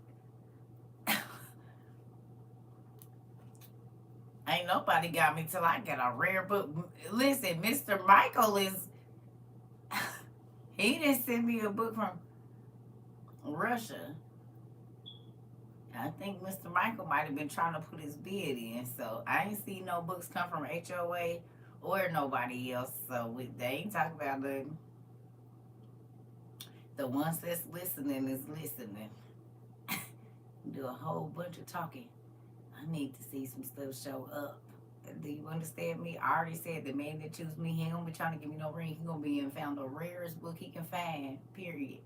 Ain't nobody got me till I get a rare book. Listen, Mr. Michael is. He didn't send me a book from Russia. I think Mr. Michael might have been trying to put his bid in. So I ain't seen no books come from HOA or nobody else. So they ain't talking about the ones that's listening is listening. Do a whole bunch of talking. I need to see some stuff show up. Do you understand me? I already said the man that choose me, he ain't gonna be trying to give me no ring. He gonna be and found the rarest book he can find. Period.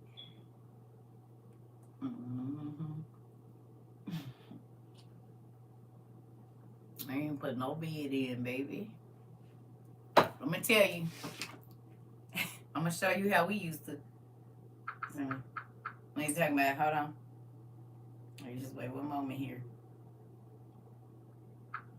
Mm-hmm. I ain't put no bid in, baby. I'm gonna tell you. I'm gonna show you how we used to. What you talking about? Hold on. You just wait one moment here.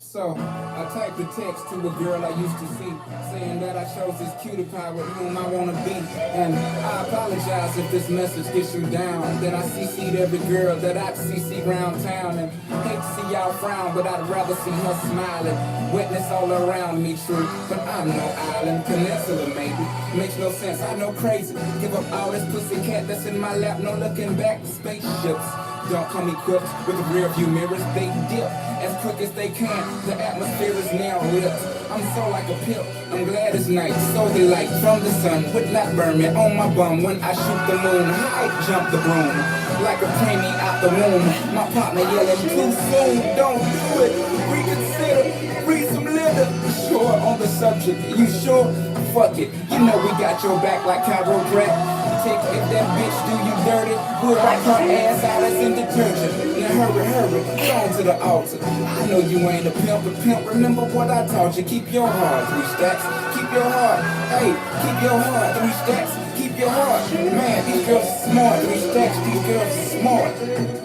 So, I typed a text to a girl I used to see, saying that I chose this cutie pie with whom I want to be. And I apologize if this message gets you down, that I CC'd every girl that I'd CC round town. And hate to see y'all frown, but I'd rather see her smiling. Wetness all around me, true, but I'm no island. Peninsula, maybe. Makes no sense, I know crazy. Give up all this pussy cat that's in my lap, no looking back. Spaceships don't come equipped with rear view mirrors, they dip as quick as they can. The atmosphere is now ripped. I'm so like a pimp. I'm glad it's night. So the light from the sun would not burn me on my bum when I shoot the moon. I jump the broom like a preemie out the womb. My partner yelling too soon. Don't do it. Reconsider. Read some litter. Sure on the subject. You sure? Fuck it. You know we got your back like chiropractic. If that bitch do you dirty, we'll wipe her ass out as in detergent. Now hurry, go on to the altar. I know you ain't a pimp, but pimp, remember what I taught you. Keep your heart, 3 stacks, keep your heart. Hey, keep your heart, 3 stacks, keep your heart. Man, these girls are smart, 3 stacks, these girls are smart.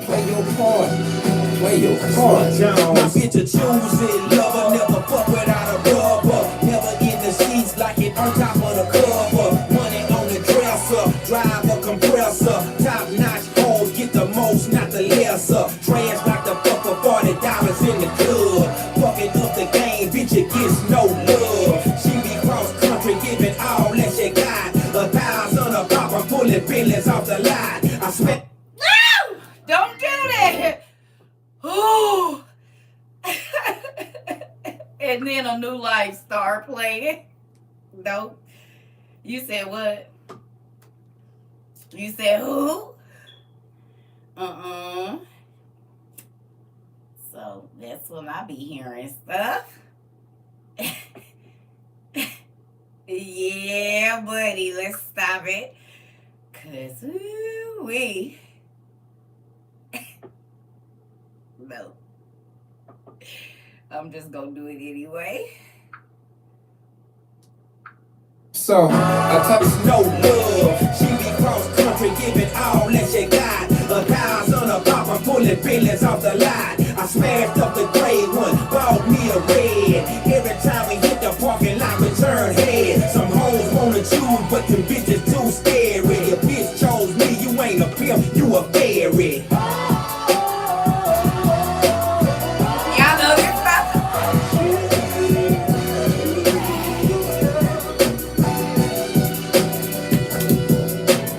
Play your part, play your part. My bitch a choosing lover, never fuck without a rubber. Never in the sheets like it on top of the cover. Money on the dresser, drive a compressor. Top notch hoes get the most, not the lesser. Trash like the fuck for $40 in the club. Fucking up the game, bitch, it gets no love. She be cross country, giving all that she got. 1,000 a pop, I'm pulling billions off the lot. I spent. No! Don't do that! Ooh. And then a new life start playing. Nope. You said what? You said who? So that's when I be hearing stuff. Yeah, buddy, let's stop it. Cause we no. I'm just gonna do it anyway. So, I touch No love. She be cross country, giving all that she got. 1,000 a pop, I'm pulling billions off the lot. I smashed up the gray one, bought me a red. Every time we hit the parking lot, we turn head. Some hoes wanna choose, but them bitches too scary. Your bitch chose me, you ain't a pimp, you a fairy. Y'all know this stuff?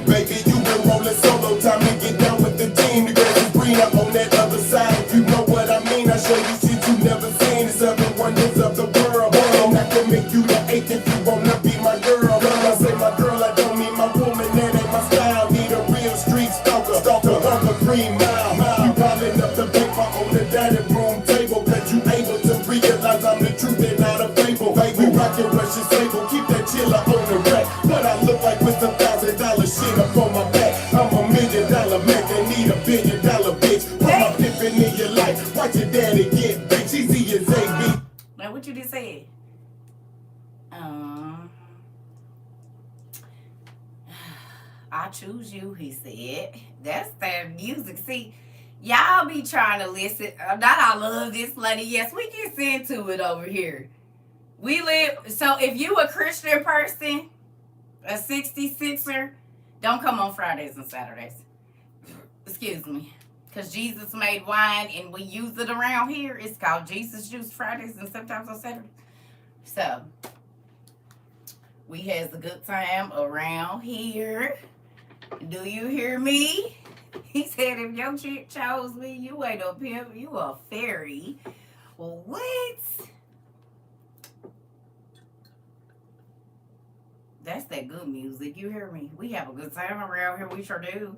Baby, you been rolling solo, time to get down with the team. The grass is green up on that other side. If you know what I mean, I show you shit you never seen. It's 7 wonders of the world. And I can make you the 8th if you wanna be my girl. When I say my girl, I don't mean Um, I choose you, he said. That's that music. See, y'all be trying to listen. Not I love this lady. Yes, we get into it over here. We live. So if you a Christian person, a 66er, don't come on Fridays and Saturdays. Excuse me. Because Jesus made wine and we use it around here. It's called Jesus Juice Fridays and sometimes on Saturdays. So, we has a good time around here. Do you hear me? He said, if your chick chose me, you ain't a pimp, you a fairy. Well, what? That's that good music. You hear me? We have a good time around here. We sure do.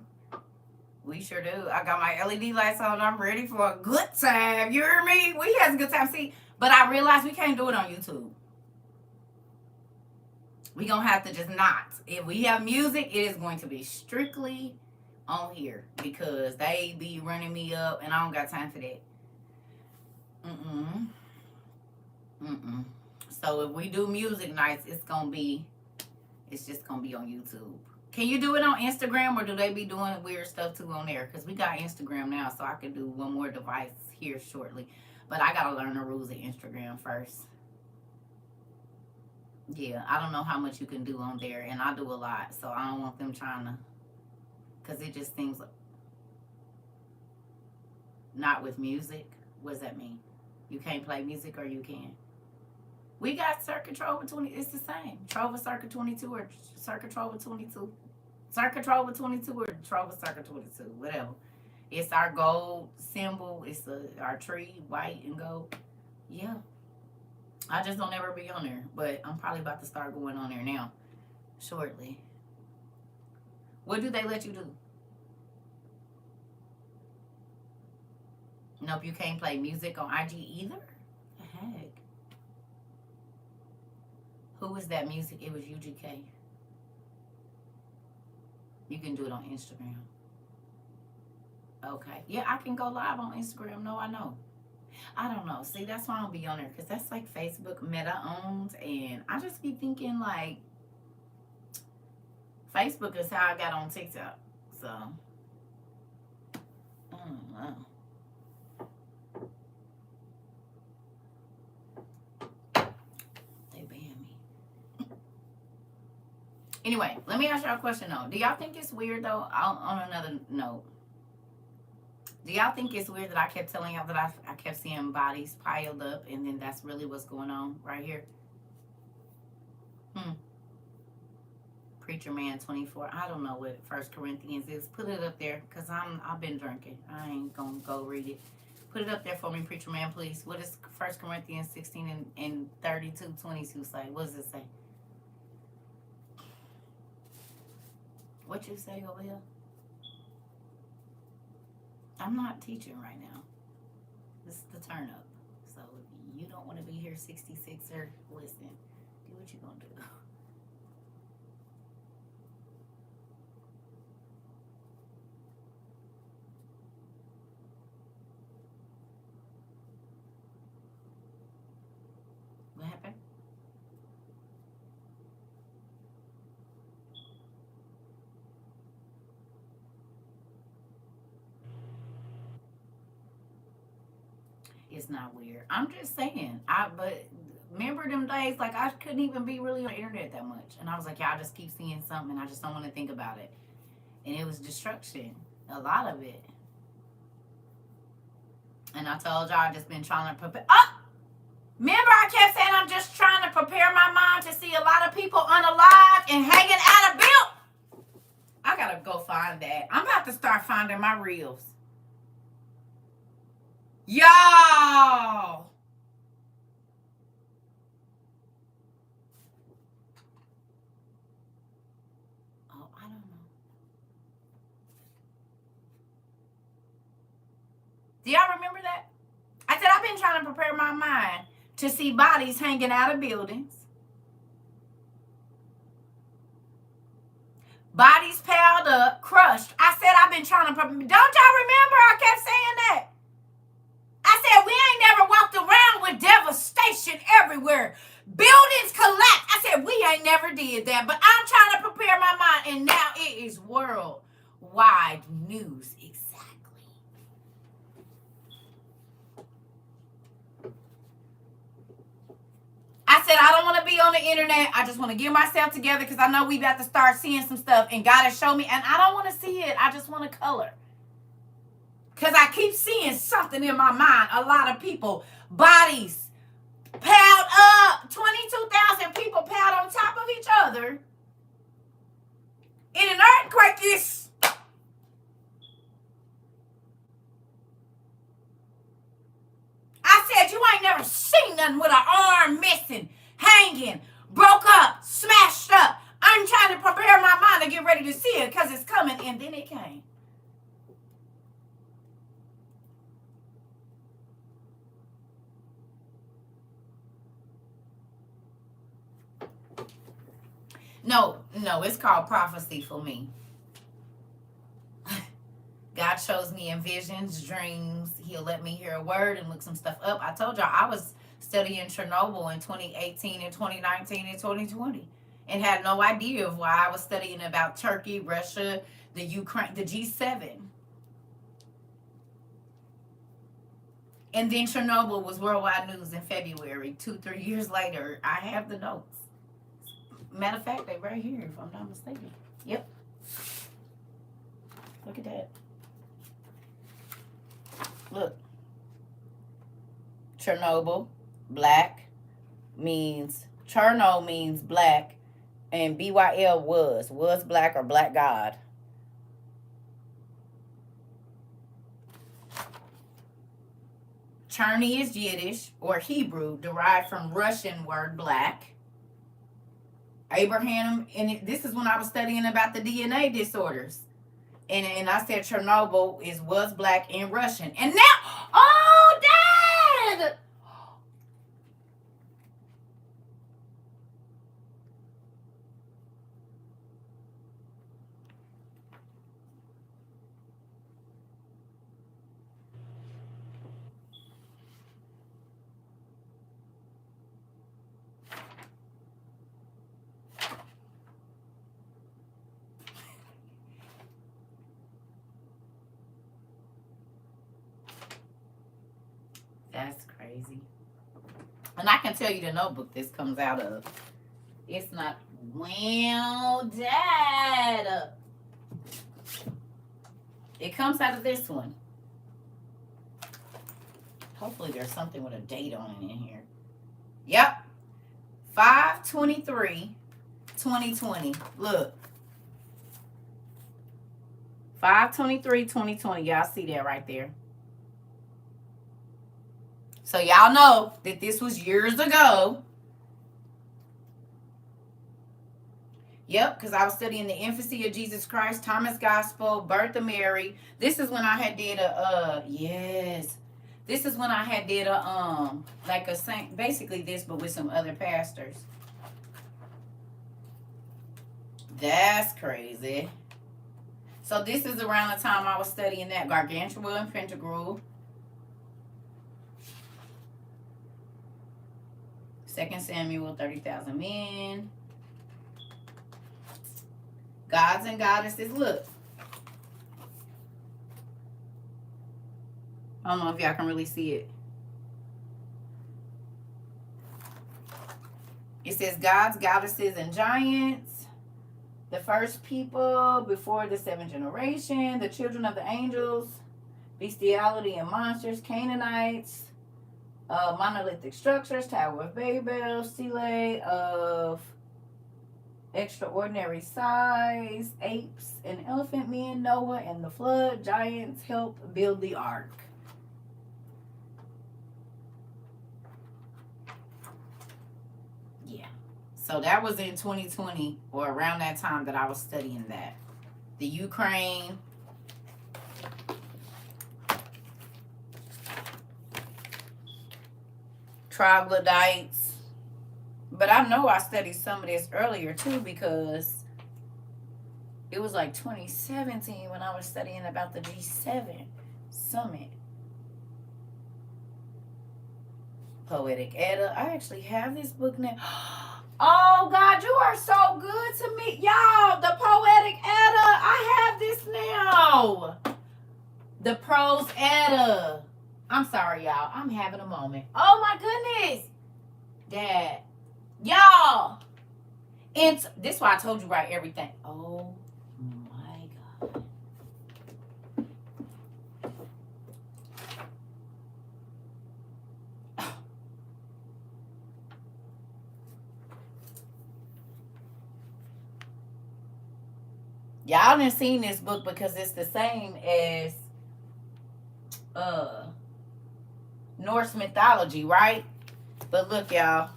We sure do. I got my LED lights on. I'm ready for a good time. You hear me? We has a good time. See, but I realize we can't do it on YouTube. We gonna have to just not. If we have music, it is going to be strictly on here because they be running me up, and I don't got time for that. So if we do music nights, it's just gonna be on YouTube. Can you do it on Instagram, or do they be doing weird stuff too on there? Because we got Instagram now, so I can do one more device here shortly. But I gotta learn the rules of Instagram first. Yeah, I don't know how much you can do on there, and I do a lot, so I don't want them trying to, because it just seems like, not with music. What does that mean? You can't play music, or you can? We got Circuit Trova 20. It's the same. Trova Circuit 22 or Circuit Trova 22. Circuit Trova 22 or Trova Circuit 22. Whatever. It's our gold symbol. It's our tree, white and gold. Yeah. I just don't ever be on there. But I'm probably about to start going on there now. Shortly. What do they let you do? Nope, you can't play music on IG either? The heck? Who was that music? It was UGK. You can do it on Instagram. Okay. Yeah, I can go live on Instagram. No, I know. I don't know. See, that's why I don't be on there. Because that's like Facebook Meta owned. And I just be thinking like Facebook is how I got on TikTok. So, I don't know. Anyway, let me ask y'all a question though. Do y'all think it's weird though? On another note, do y'all think it's weird that I kept telling y'all that I kept seeing bodies piled up, and then that's really what's going on right here? Preacher Man 24. I don't know what 1 Corinthians is. Put it up there, cause I've been drinking. I ain't gonna go read it. Put it up there for me, Preacher Man, please. What does 1 Corinthians 16 and 32:22 say? What does it say? What you say over here? I'm not teaching right now. This is the turn up. So if you don't want to be here 66er, listen. Do what you gonna do. What happened? It's not weird. I'm just saying. But remember them days, like I couldn't even be really on the internet that much. And I was like, yeah, I just keep seeing something and I just don't want to think about it. And it was destruction. A lot of it. And I told y'all I just been trying to prepare. Oh! Remember I kept saying I'm just trying to prepare my mind to see a lot of people unalive and hanging out of build. I gotta go find that. I'm about to start finding my reels. Y'all. Oh, I don't know. Do y'all remember that? I said I've been trying to prepare my mind to see bodies hanging out of buildings. Bodies piled up, crushed. I said I've been trying to prepare. Don't y'all remember I kept saying that? I said we ain't never walked around with devastation everywhere. Buildings collapse. I said, we ain't never did that, but I'm trying to prepare my mind, and now it is worldwide news. Exactly. I said, I don't want to be on the internet. I just want to get myself together because I know we about to start seeing some stuff, and God has shown me, and I don't want to see it. I just want to color. Because I keep seeing something in my mind. A lot of people, bodies piled up. 22,000 people piled on top of each other in an earthquake. I said, you ain't never seen nothing with an arm missing, hanging, broke up, smashed up. I'm trying to prepare my mind to get ready to see it because it's coming, and then it came. No, it's called prophecy for me. God shows me in visions, dreams. He'll let me hear a word and look some stuff up. I told y'all I was studying Chernobyl in 2018 and 2019 and 2020 and had no idea of why I was studying about Turkey, Russia, the Ukraine, the G7. And then Chernobyl was worldwide news in February. 2-3 years later, I have the notes. Matter of fact, they're right here, if I'm not mistaken. Yep. Look at that. Look. Chernobyl, black, means, Cherno means black, and BYL was black or black God. Cherny is Yiddish or Hebrew, derived from Russian word black. Abraham, and this is when I was studying about the DNA disorders. And I said Chernobyl was black in Russian. And now, oh, Dad! That's crazy. And I can tell you the notebook this comes out of. It's not, well, Dad. It comes out of this one. Hopefully there's something with a date on it in here. Yep. 5/23/2020. Look. 5/23/2020. Y'all see that right there. So y'all know that this was years ago. Yep, because I was studying the infancy of Jesus Christ, Thomas Gospel, birth of Mary. This is when I had did This is when I had did like a saint, basically this, but with some other pastors. That's crazy. So this is around the time I was studying that Gargantua and Pentagram. 2 Samuel, 30,000 men. Gods and goddesses. Look. I don't know if y'all can really see it. It says gods, goddesses, and giants. The first people before the seventh generation. The children of the angels. Bestiality and monsters. Canaanites. Monolithic structures, Tower of Babel, Stele of extraordinary size, apes and elephant men, Noah and the flood, giants help build the ark. Yeah. So that was in 2020 or around that time that I was studying that. The Ukraine. Troglodytes. But I know I studied some of this earlier too because it was like 2017 when I was studying about the G7 summit. Poetic Edda. I actually have this book now. Oh God, you are so good to me, y'all. The Poetic Edda. I have this now. The Prose Edda. I'm sorry, y'all. I'm having a moment. Oh my goodness, Dad, y'all. It's this is why I told you write everything. Oh my God. Y'all done seen this book because it's the same as uh Norse mythology, right? But look, y'all,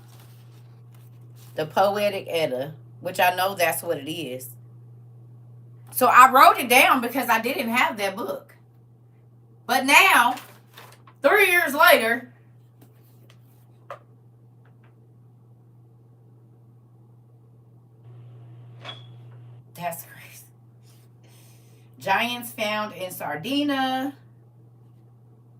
the Poetic Edda, which I know that's what it is. So I wrote it down because I didn't have that book. But now, 3 years later, that's crazy. Giants found in Sardinia.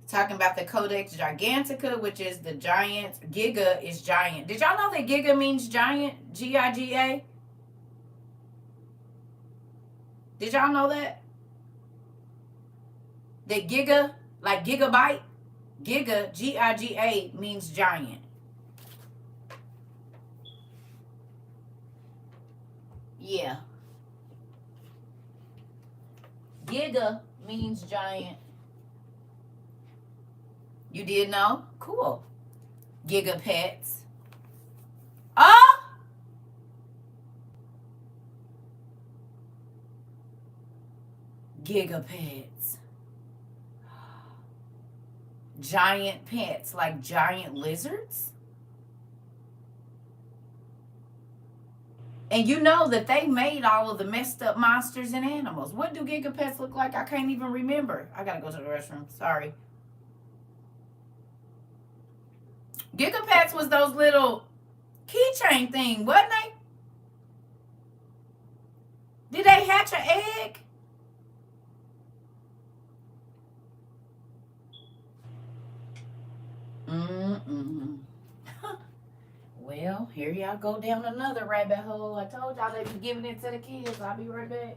Talking about the Codex Gigantica, which is the giant. Giga is giant. Did y'all know that Giga means giant? Giga? Did y'all know that? That Giga, like gigabyte, Giga, Giga, means giant. Yeah. Giga means giant. You did know? Cool. Gigapets. Oh! Gigapets. Giant pets, like giant lizards? And you know that they made all of the messed up monsters and animals. What do gigapets look like? I can't even remember. I gotta go to the restroom. Sorry. Gigapets was those little keychain thing, wasn't they? Did they hatch an egg? Mm-mm. Well, here y'all go down another rabbit hole. I told y'all they be giving it to the kids. I'll be right back.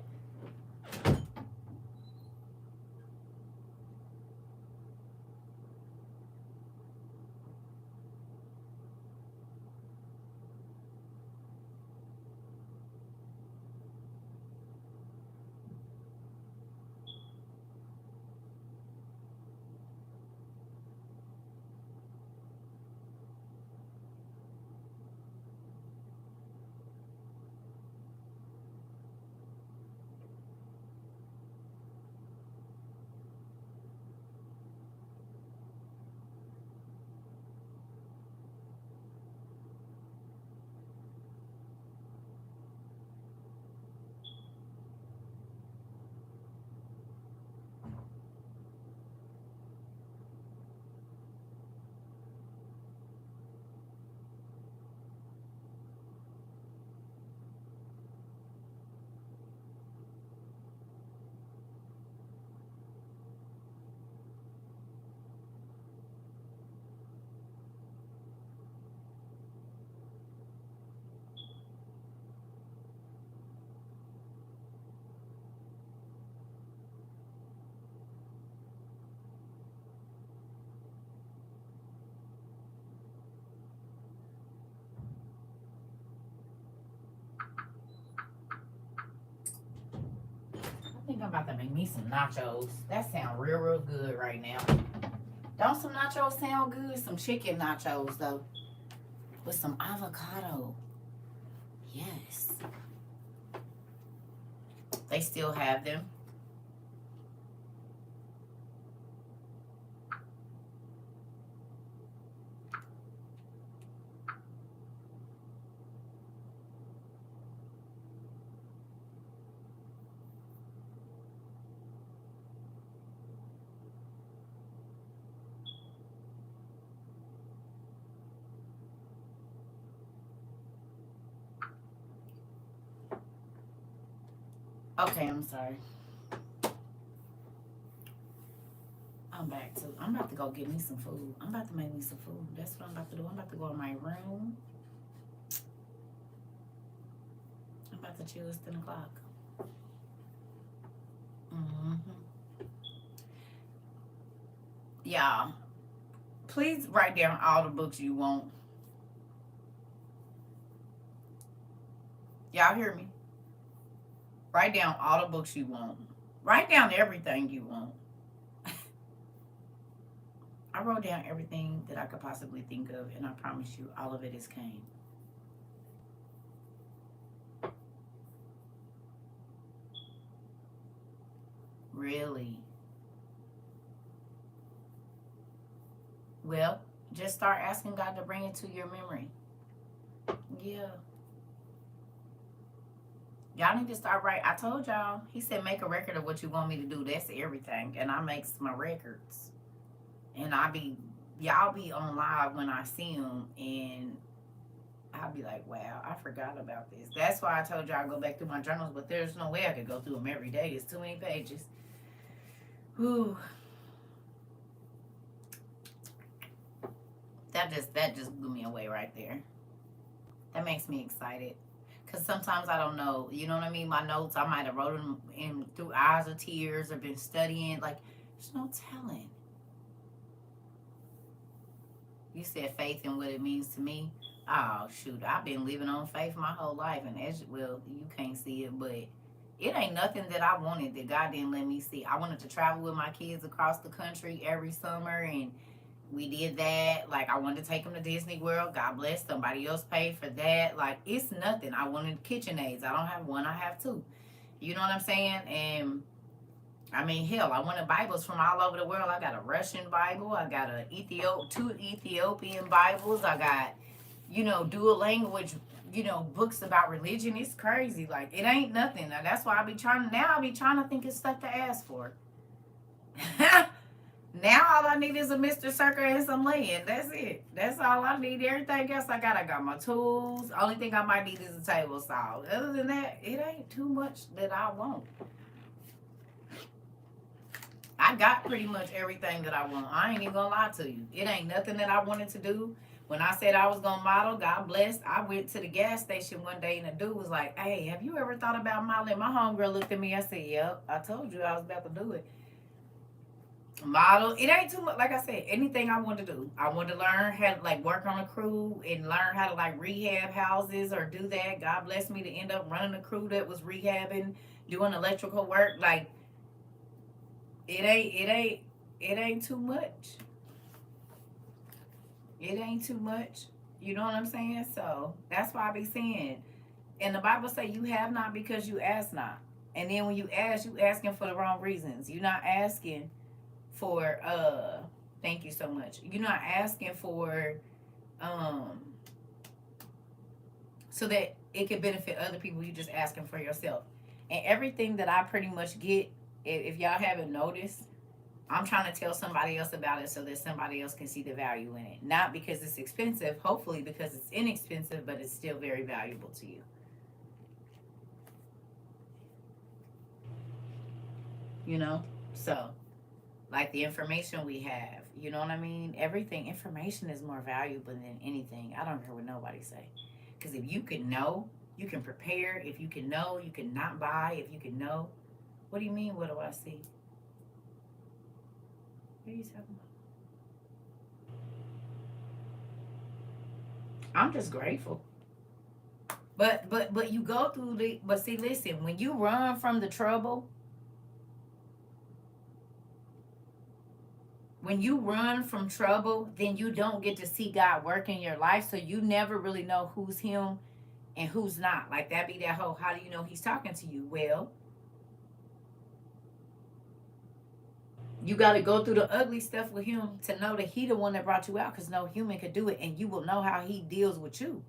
I think I'm about to make me some nachos. That sounds real, real good right now. Don't some nachos sound good? Some chicken nachos, though. With some avocado. Yes. They still have them. Okay, I'm sorry. I'm about to go get me some food. I'm about to make me some food. That's what I'm about to do. I'm about to go in my room. I'm about to chill. It's 10 o'clock. Mm-hmm. Y'all, please write down all the books you want. Y'all hear me? Write down all the books you want. Write down everything you want. I wrote down everything that I could possibly think of, and I promise you, all of it is came. Really? Well, just start asking God to bring it to your memory. Yeah. Y'all need to start writing. I told y'all, he said make a record of what you want me to do. That's everything. And I makes my records. And y'all be on live when I see them, and I'll be like, wow, I forgot about this. That's why I told y'all I go back through my journals, but there's no way I could go through them every day. It's too many pages. Whew. That just blew me away right there. That makes me excited. Because sometimes I don't know. You know what I mean? My notes, I might have wrote them in through eyes of tears or been studying. Like, there's no telling. You said faith and what it means to me. Oh, shoot. I've been living on faith my whole life. And as well, you can't see it, but it ain't nothing that I wanted that God didn't let me see. I wanted to travel with my kids across the country every summer, and we did that. Like, I wanted to take them to Disney World. God bless. Somebody else paid for that. Like, it's nothing. I wanted KitchenAids. I don't have one. I have two. You know what I'm saying? And I mean, hell, I wanted Bibles from all over the world. I got a Russian Bible. I got two Ethiopian Bibles. I got, dual language, books about religion. It's crazy. Like, it ain't nothing. Now, that's why I be trying to think of stuff to ask for. Now all I need is a Mr. Circle and some land. That's it. That's all I need. Everything else I got my tools. Only thing I might need is a table saw. Other than that, it ain't too much that I want. I got pretty much everything that I want. I ain't even gonna lie to you. It ain't nothing that I wanted to do. When I said I was gonna model, God bless, I went to the gas station one day and the dude was like, hey, have you ever thought about modeling? My homegirl looked at me. I said, yep, I told you I was about to do it. Model, it ain't too much. Like I said, anything I want to do. I want to learn how to work on a crew and learn how to rehab houses or do that. God bless me to end up running a crew that was rehabbing, doing electrical work. Like, it ain't too much. It ain't too much. You know what I'm saying? So that's why I be saying, and the Bible say you have not because you ask not. And then when you asking for the wrong reasons. You're not asking for thank you so much. You're not asking for so that it can benefit other people. You're just asking for yourself. And everything that I pretty much get, if y'all haven't noticed, I'm trying to tell somebody else about it so that somebody else can see the value in it. Not because it's expensive, hopefully because it's inexpensive, but it's still very valuable to you. So like the information we have, you know what I mean? Information is more valuable than anything. I don't care what nobody say. Because if you can know, you can prepare. If you can know, you can not buy. If you can know. What do you mean, what do I see? What are you talking about? I'm just grateful. But you go through but see, listen, when you run from the trouble, then you don't get to see God work in your life. So you never really know who's him and who's not. Like that be that whole, how do you know he's talking to you? Well, you got to go through the ugly stuff with him to know that he the one that brought you out, because no human could do it, and you will know how he deals with you.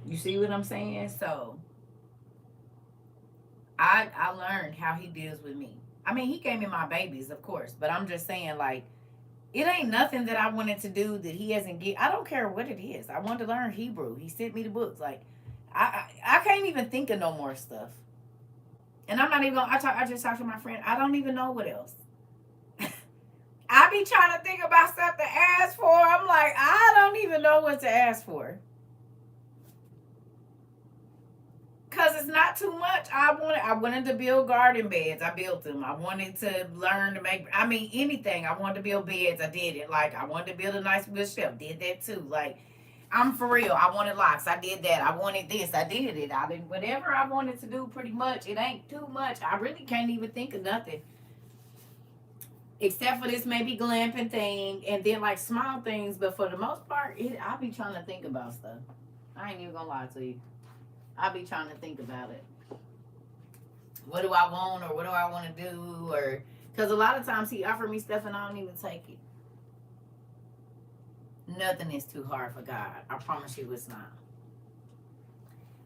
You see what I'm saying? So I learned how he deals with me. I mean, he gave me my babies, of course, but I'm just saying, like, It ain't nothing that I wanted to do that he hasn't get. I don't care what it is. I wanted to learn Hebrew. He sent me the books. Like, I can't even think of no more stuff. And I'm not even gonna, I just talked to my friend. I don't even know what else. I be trying to think about stuff to ask for. I'm like, I don't even know what to ask for. Cause it's not too much. I wanted to build garden beds. I built them. I wanted to learn to make. I mean, anything. I wanted to build beds. I did it. Like I wanted to build a nice wood shelf. Did that too. Like I'm for real. I wanted locks. I did that. I wanted this. I did it. I did whatever I wanted to do. Pretty much. It ain't too much. I really can't even think of nothing except for this maybe glamping thing and then like small things. But for the most part, I be trying to think about stuff. I ain't even gonna lie to you. I be trying to think about it. What do I want or what do I want to do? Or because a lot of times he offered me stuff and I don't even take it. Nothing is too hard for God. I promise you it's not.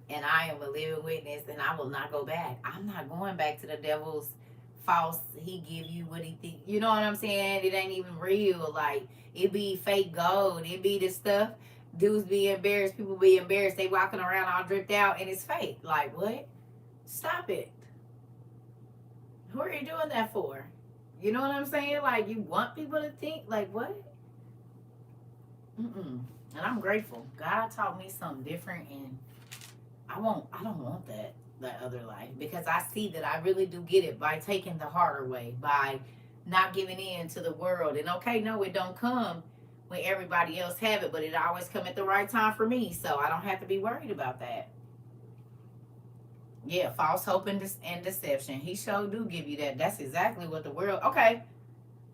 And I am a living witness and I will not go back. I'm not going back to the devil's false. He give you what he think. You know what I'm saying? It ain't even real. Like it be fake gold. It be the stuff. Dudes be embarrassed. People be embarrassed. They walking around all dripped out and it's fake. Like what? Stop it. Who are you doing that for? You know what I'm saying? Like you want people to think like what? Mm-mm. And I'm grateful. God taught me something different, and I don't want that other life because I see that I really do get it by taking the harder way, by not giving in to the world. And okay, no, it don't come when everybody else have it, but it always come at the right time for me, so I don't have to be worried about that. Yeah, false hope and deception. He sure do give you that. That's exactly what the world. Okay,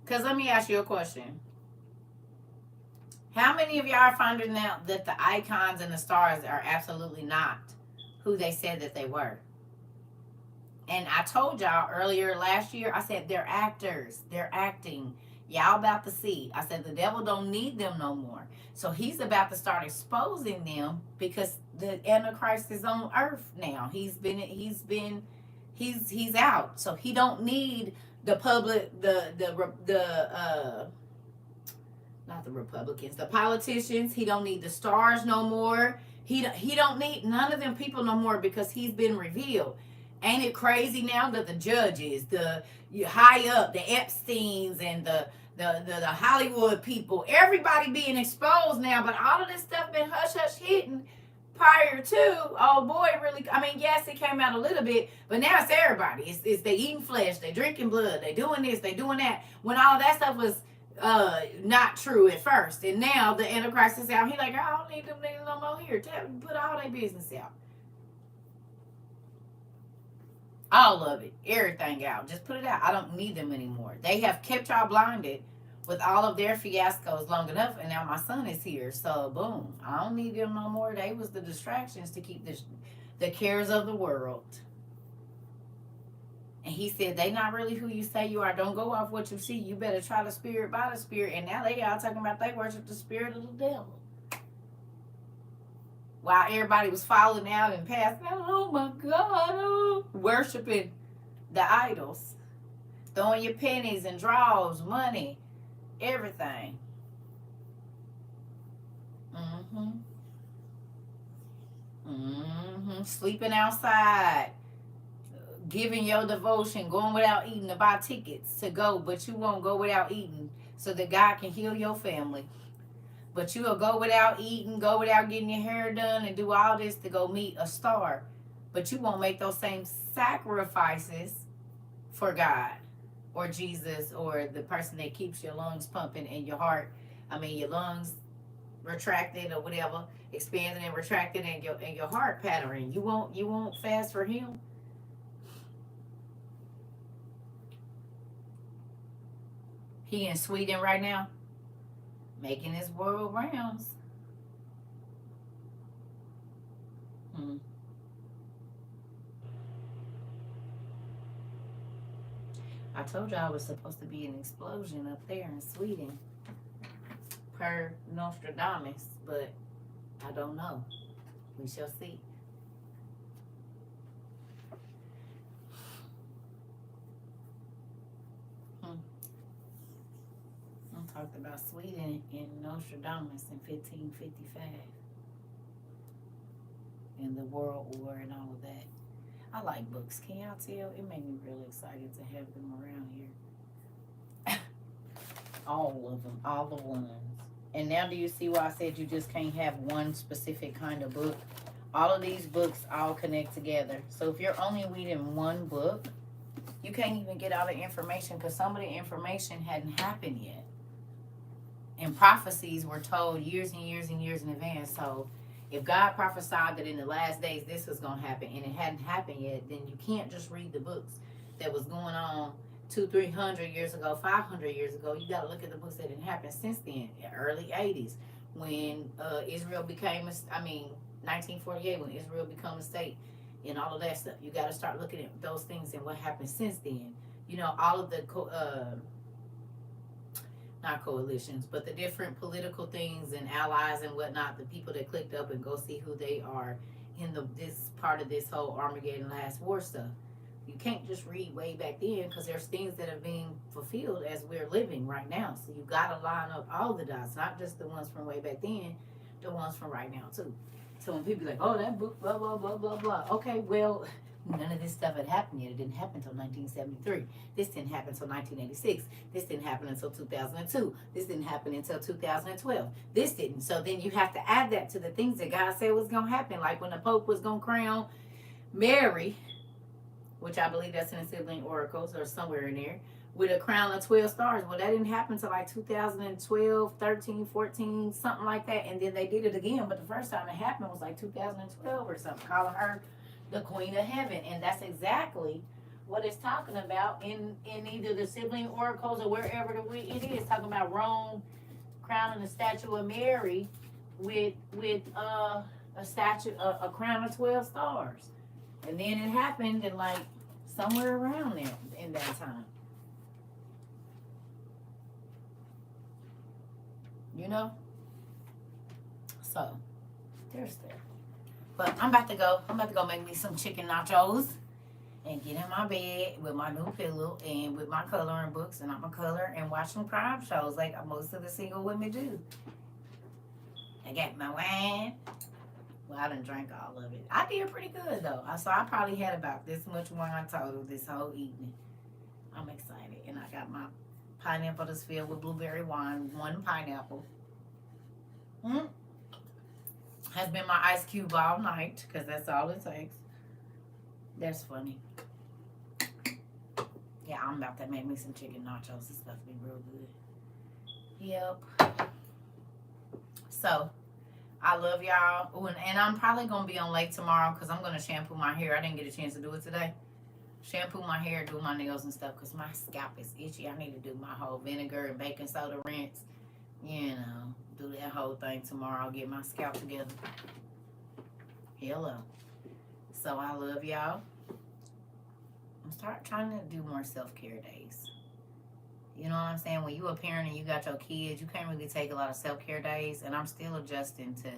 because let me ask you a question. How many of y'all are finding out that the icons and the stars are absolutely not who they said that they were? And I told y'all earlier last year, I said they're actors. They're acting. Y'all about to see. I said the devil don't need them no more. So he's about to start exposing them because the Antichrist is on earth now. He's out. So he don't need the public not the Republicans, the politicians. He don't need the stars no more. He don't need none of them people no more because he's been revealed. Ain't it crazy now that the judges, the high up, the Epsteins and the Hollywood people, everybody being exposed now, but all of this stuff been hush hush hidden prior to, oh boy, really, I mean, yes, it came out a little bit, but now it's everybody. It's they eating flesh, they drinking blood, they doing this, they doing that. When all that stuff was not true at first, and now the Antichrist is out. He like, I don't need them niggas no more here. Put all their business out. All of it, everything out. Just put it out. I don't need them anymore. They have kept y'all blinded with all of their fiascos long enough, and now my son is here. So boom, I don't need them no more. They was the distractions to keep the cares of the world. And he said, they not really who you say you are. Don't go off what you see. You better try the spirit by the spirit. And now they all talking about they worship the spirit of the devil. While everybody was falling out and passing out, oh my God, oh, worshiping the idols. Throwing your pennies and draws, money, everything. Sleeping outside. Giving your devotion, going without eating to buy tickets to go, but you won't go without eating so that God can heal your family. But you will go without eating, go without getting your hair done, and do all this to go meet a star. But you won't make those same sacrifices for God or Jesus or the person that keeps your lungs pumping and your heart, your lungs retracted or whatever, expanding and retracting, and your heart pattering. You won't fast for him. He in Sweden right now, making his world rounds. I told y'all it was supposed to be an explosion up there in Sweden, per Nostradamus, but I don't know. We shall see. talked about Sweden in Nostradamus in 1555 and the World War and all of that. I like books. Can y'all tell? It made me really excited to have them around here. All of them, all the ones. And now do you see why I said you just can't have one specific kind of book? All of these books all connect together. So if you're only reading one book, you can't even get all the information because some of the information hadn't happened yet. And prophecies were told years and years and years in advance. So if God prophesied that in the last days this was going to happen and it hadn't happened yet, then you can't just read the books that was going on 200-300 years ago, 500 years ago. You got to look at the books that didn't happen since then, the early 80s, when Israel became, 1948, when Israel became a state and all of that stuff. You got to start looking at those things and what happened since then. You know, all of the, not coalitions, but the different political things and allies and whatnot, the people that clicked up and go see who they are in this part of this whole Armageddon last war stuff. You can't just read way back then because there's things that are being fulfilled as we're living right now. So you got to line up all the dots, not just the ones from way back then, the ones from right now too. So when people are like, oh, that book, blah, blah, blah, blah, blah. Okay, well, none of this stuff had happened yet. It didn't happen until 1973. This didn't happen until 1986. This didn't happen until 2002. This didn't happen until 2012. This didn't. So then you have to add that to the things that God said was going to happen. Like when the Pope was going to crown Mary, which I believe that's in the sibling oracles or somewhere in there, with a crown of 12 stars. Well, that didn't happen until like 2012, 13, 14, something like that. And then they did it again. But the first time it happened was like 2012 or something, calling her the Queen of Heaven. And that's exactly what it's talking about in either the sibling oracles or wherever it is. Talking about Rome crowning the statue of Mary with a crown of 12 stars. And then it happened in like somewhere around there in that time. You know? So, there's that. But I'm about to go make me some chicken nachos and get in my bed with my new pillow and with my coloring books, and I'm going to color and watch some crime shows like most of the single women do. I got my wine. Well, I done drank all of it. I did pretty good, though. So I probably had about this much wine total this whole evening. I'm excited. And I got my pineapple that's filled with blueberry wine. 1 pineapple. Has been my ice cube all night, because that's all it takes. That's funny. Yeah, I'm about to make me some chicken nachos. It's about to be real good. Yep. So, I love y'all. Ooh, and I'm probably going to be on late tomorrow because I'm going to shampoo my hair. I didn't get a chance to do it today. Shampoo my hair, do my nails and stuff because my scalp is itchy. I need to do my whole vinegar and baking soda rinse. You know, do that whole thing tomorrow. I'll get my scalp together. Hello. So I love y'all. I'm trying to do more self-care days. You know what I'm saying? When you a parent and you got your kids, you can't really take a lot of self-care days. And I'm still adjusting to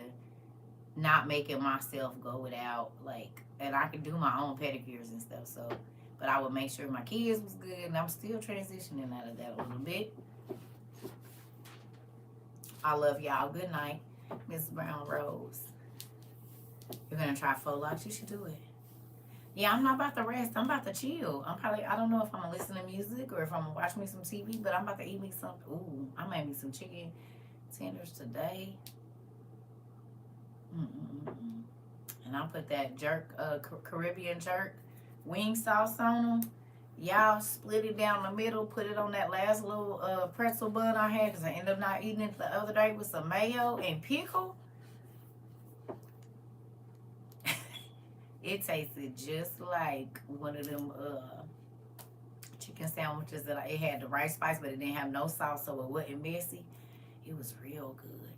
not making myself go without, like, and I can do my own pedicures and stuff. So, but I would make sure my kids was good. And I'm still transitioning out of that a little bit. I love y'all. Good night, Miss Brown Rose. You're going to try faux locks? You should do it. Yeah, I'm not about to rest. I'm about to chill. I don't know if I'm going to listen to music or if I'm going to watch me some TV, but I'm about to eat me some, I made me some chicken tenders today. And I'll put that jerk, Caribbean jerk wing sauce on them. Y'all split it down the middle, put it on that last little pretzel bun I had because I ended up not eating it the other day with some mayo and pickle. It tasted just like one of them chicken sandwiches that it had the rice spice, but it didn't have no sauce, so it wasn't messy. It was real good.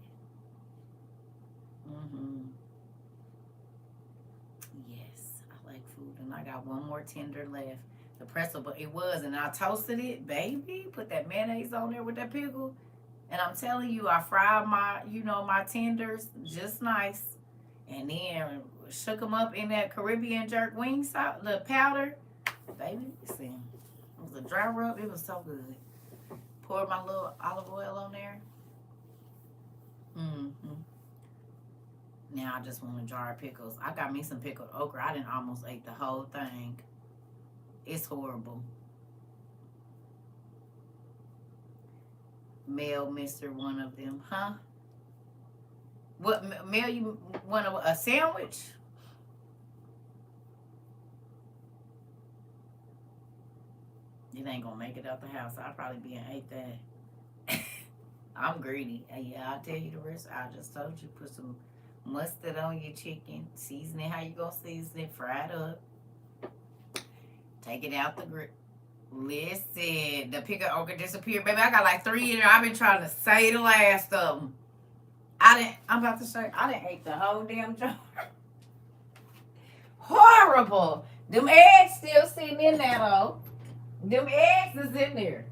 Yes, I like food, and I got one more tender left. The pretzel, but it was, and I toasted it, baby. Put that mayonnaise on there with that pickle, and I'm telling you, I fried my, my tenders just nice, and then shook them up in that Caribbean jerk wing sauce, the powder. Baby, listen, it was a dry rub. It was so good. Pour my little olive oil on there. Mm-hmm. Now I just want a jar of pickles. I got me some pickled okra. I didn't almost ate the whole thing. It's horrible. Mel, Mr. One of them, huh? What, Mel, you want a sandwich? It ain't gonna make it out the house. I'll probably be and ate that. I'm greedy. Yeah, I'll tell you the rest. I just told you, put some mustard on your chicken. Season it how you gonna season it. Fry it up. Take it out the grill. Listen, the pickled okra disappeared. Baby, I got like 3 in there. I've been trying to say the last of them. I'm about to show you. I didn't eat the whole damn jar. Horrible. Them eggs still sitting in there, though. Them eggs is in there.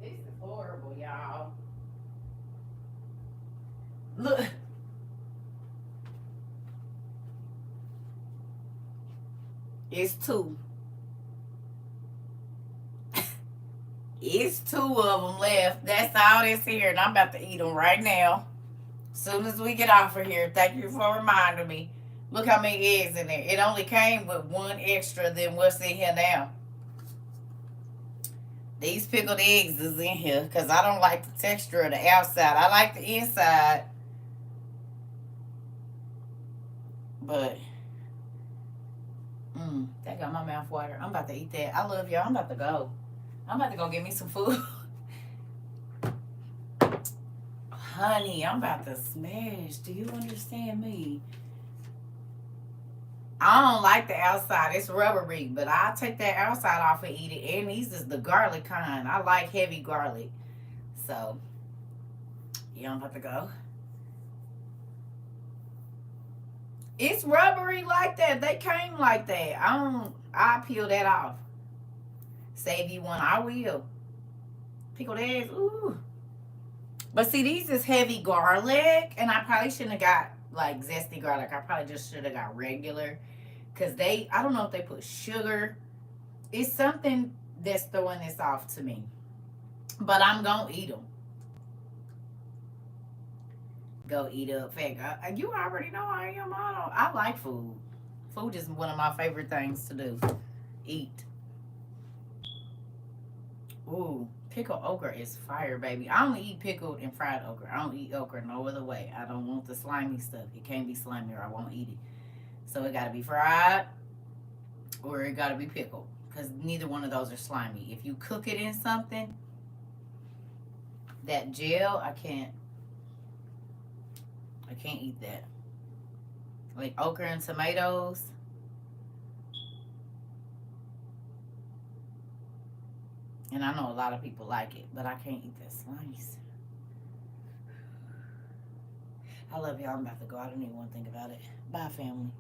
This is horrible, y'all. Look. It's 2. It's 2 of them left. That's all that's here, and I'm about to eat them right now. Soon as we get off of here. Thank you for reminding me. Look how many eggs in there. It only came with 1 extra than what's in here now. These pickled eggs is in here because I don't like the texture of the outside. I like the inside. But that got my mouth water. I'm about to eat that. I love y'all. I'm about to go. I'm about to go get me some food. Honey, I'm about to smash. Do you understand me? I don't like the outside. It's rubbery, but I'll take that outside off and eat it. And these is the garlic kind. I like heavy garlic. So, yeah, I'm about to go. It's rubbery like that. They came like that. I'll peel that off. Save you one. I will. Pickled eggs. Ooh. But see, these is heavy garlic. And I probably shouldn't have got like zesty garlic. I probably just should have got regular. Because I don't know if they put sugar. It's something that's throwing this off to me. But I'm going to eat them. Go eat up. Fact, you already know I am. I like food. Food is one of my favorite things to do. Eat. Ooh, pickled okra is fire, baby. I only eat pickled and fried okra. I don't eat okra no other way. I don't want the slimy stuff. It can't be slimy or I won't eat it. So it got to be fried or it got to be pickled because neither one of those are slimy. If you cook it in something, that gel, I can't eat that. Like okra and tomatoes. And I know a lot of people like it, but I can't eat that slice. I love y'all. I'm about to go. I don't even want to think about it. Bye, family.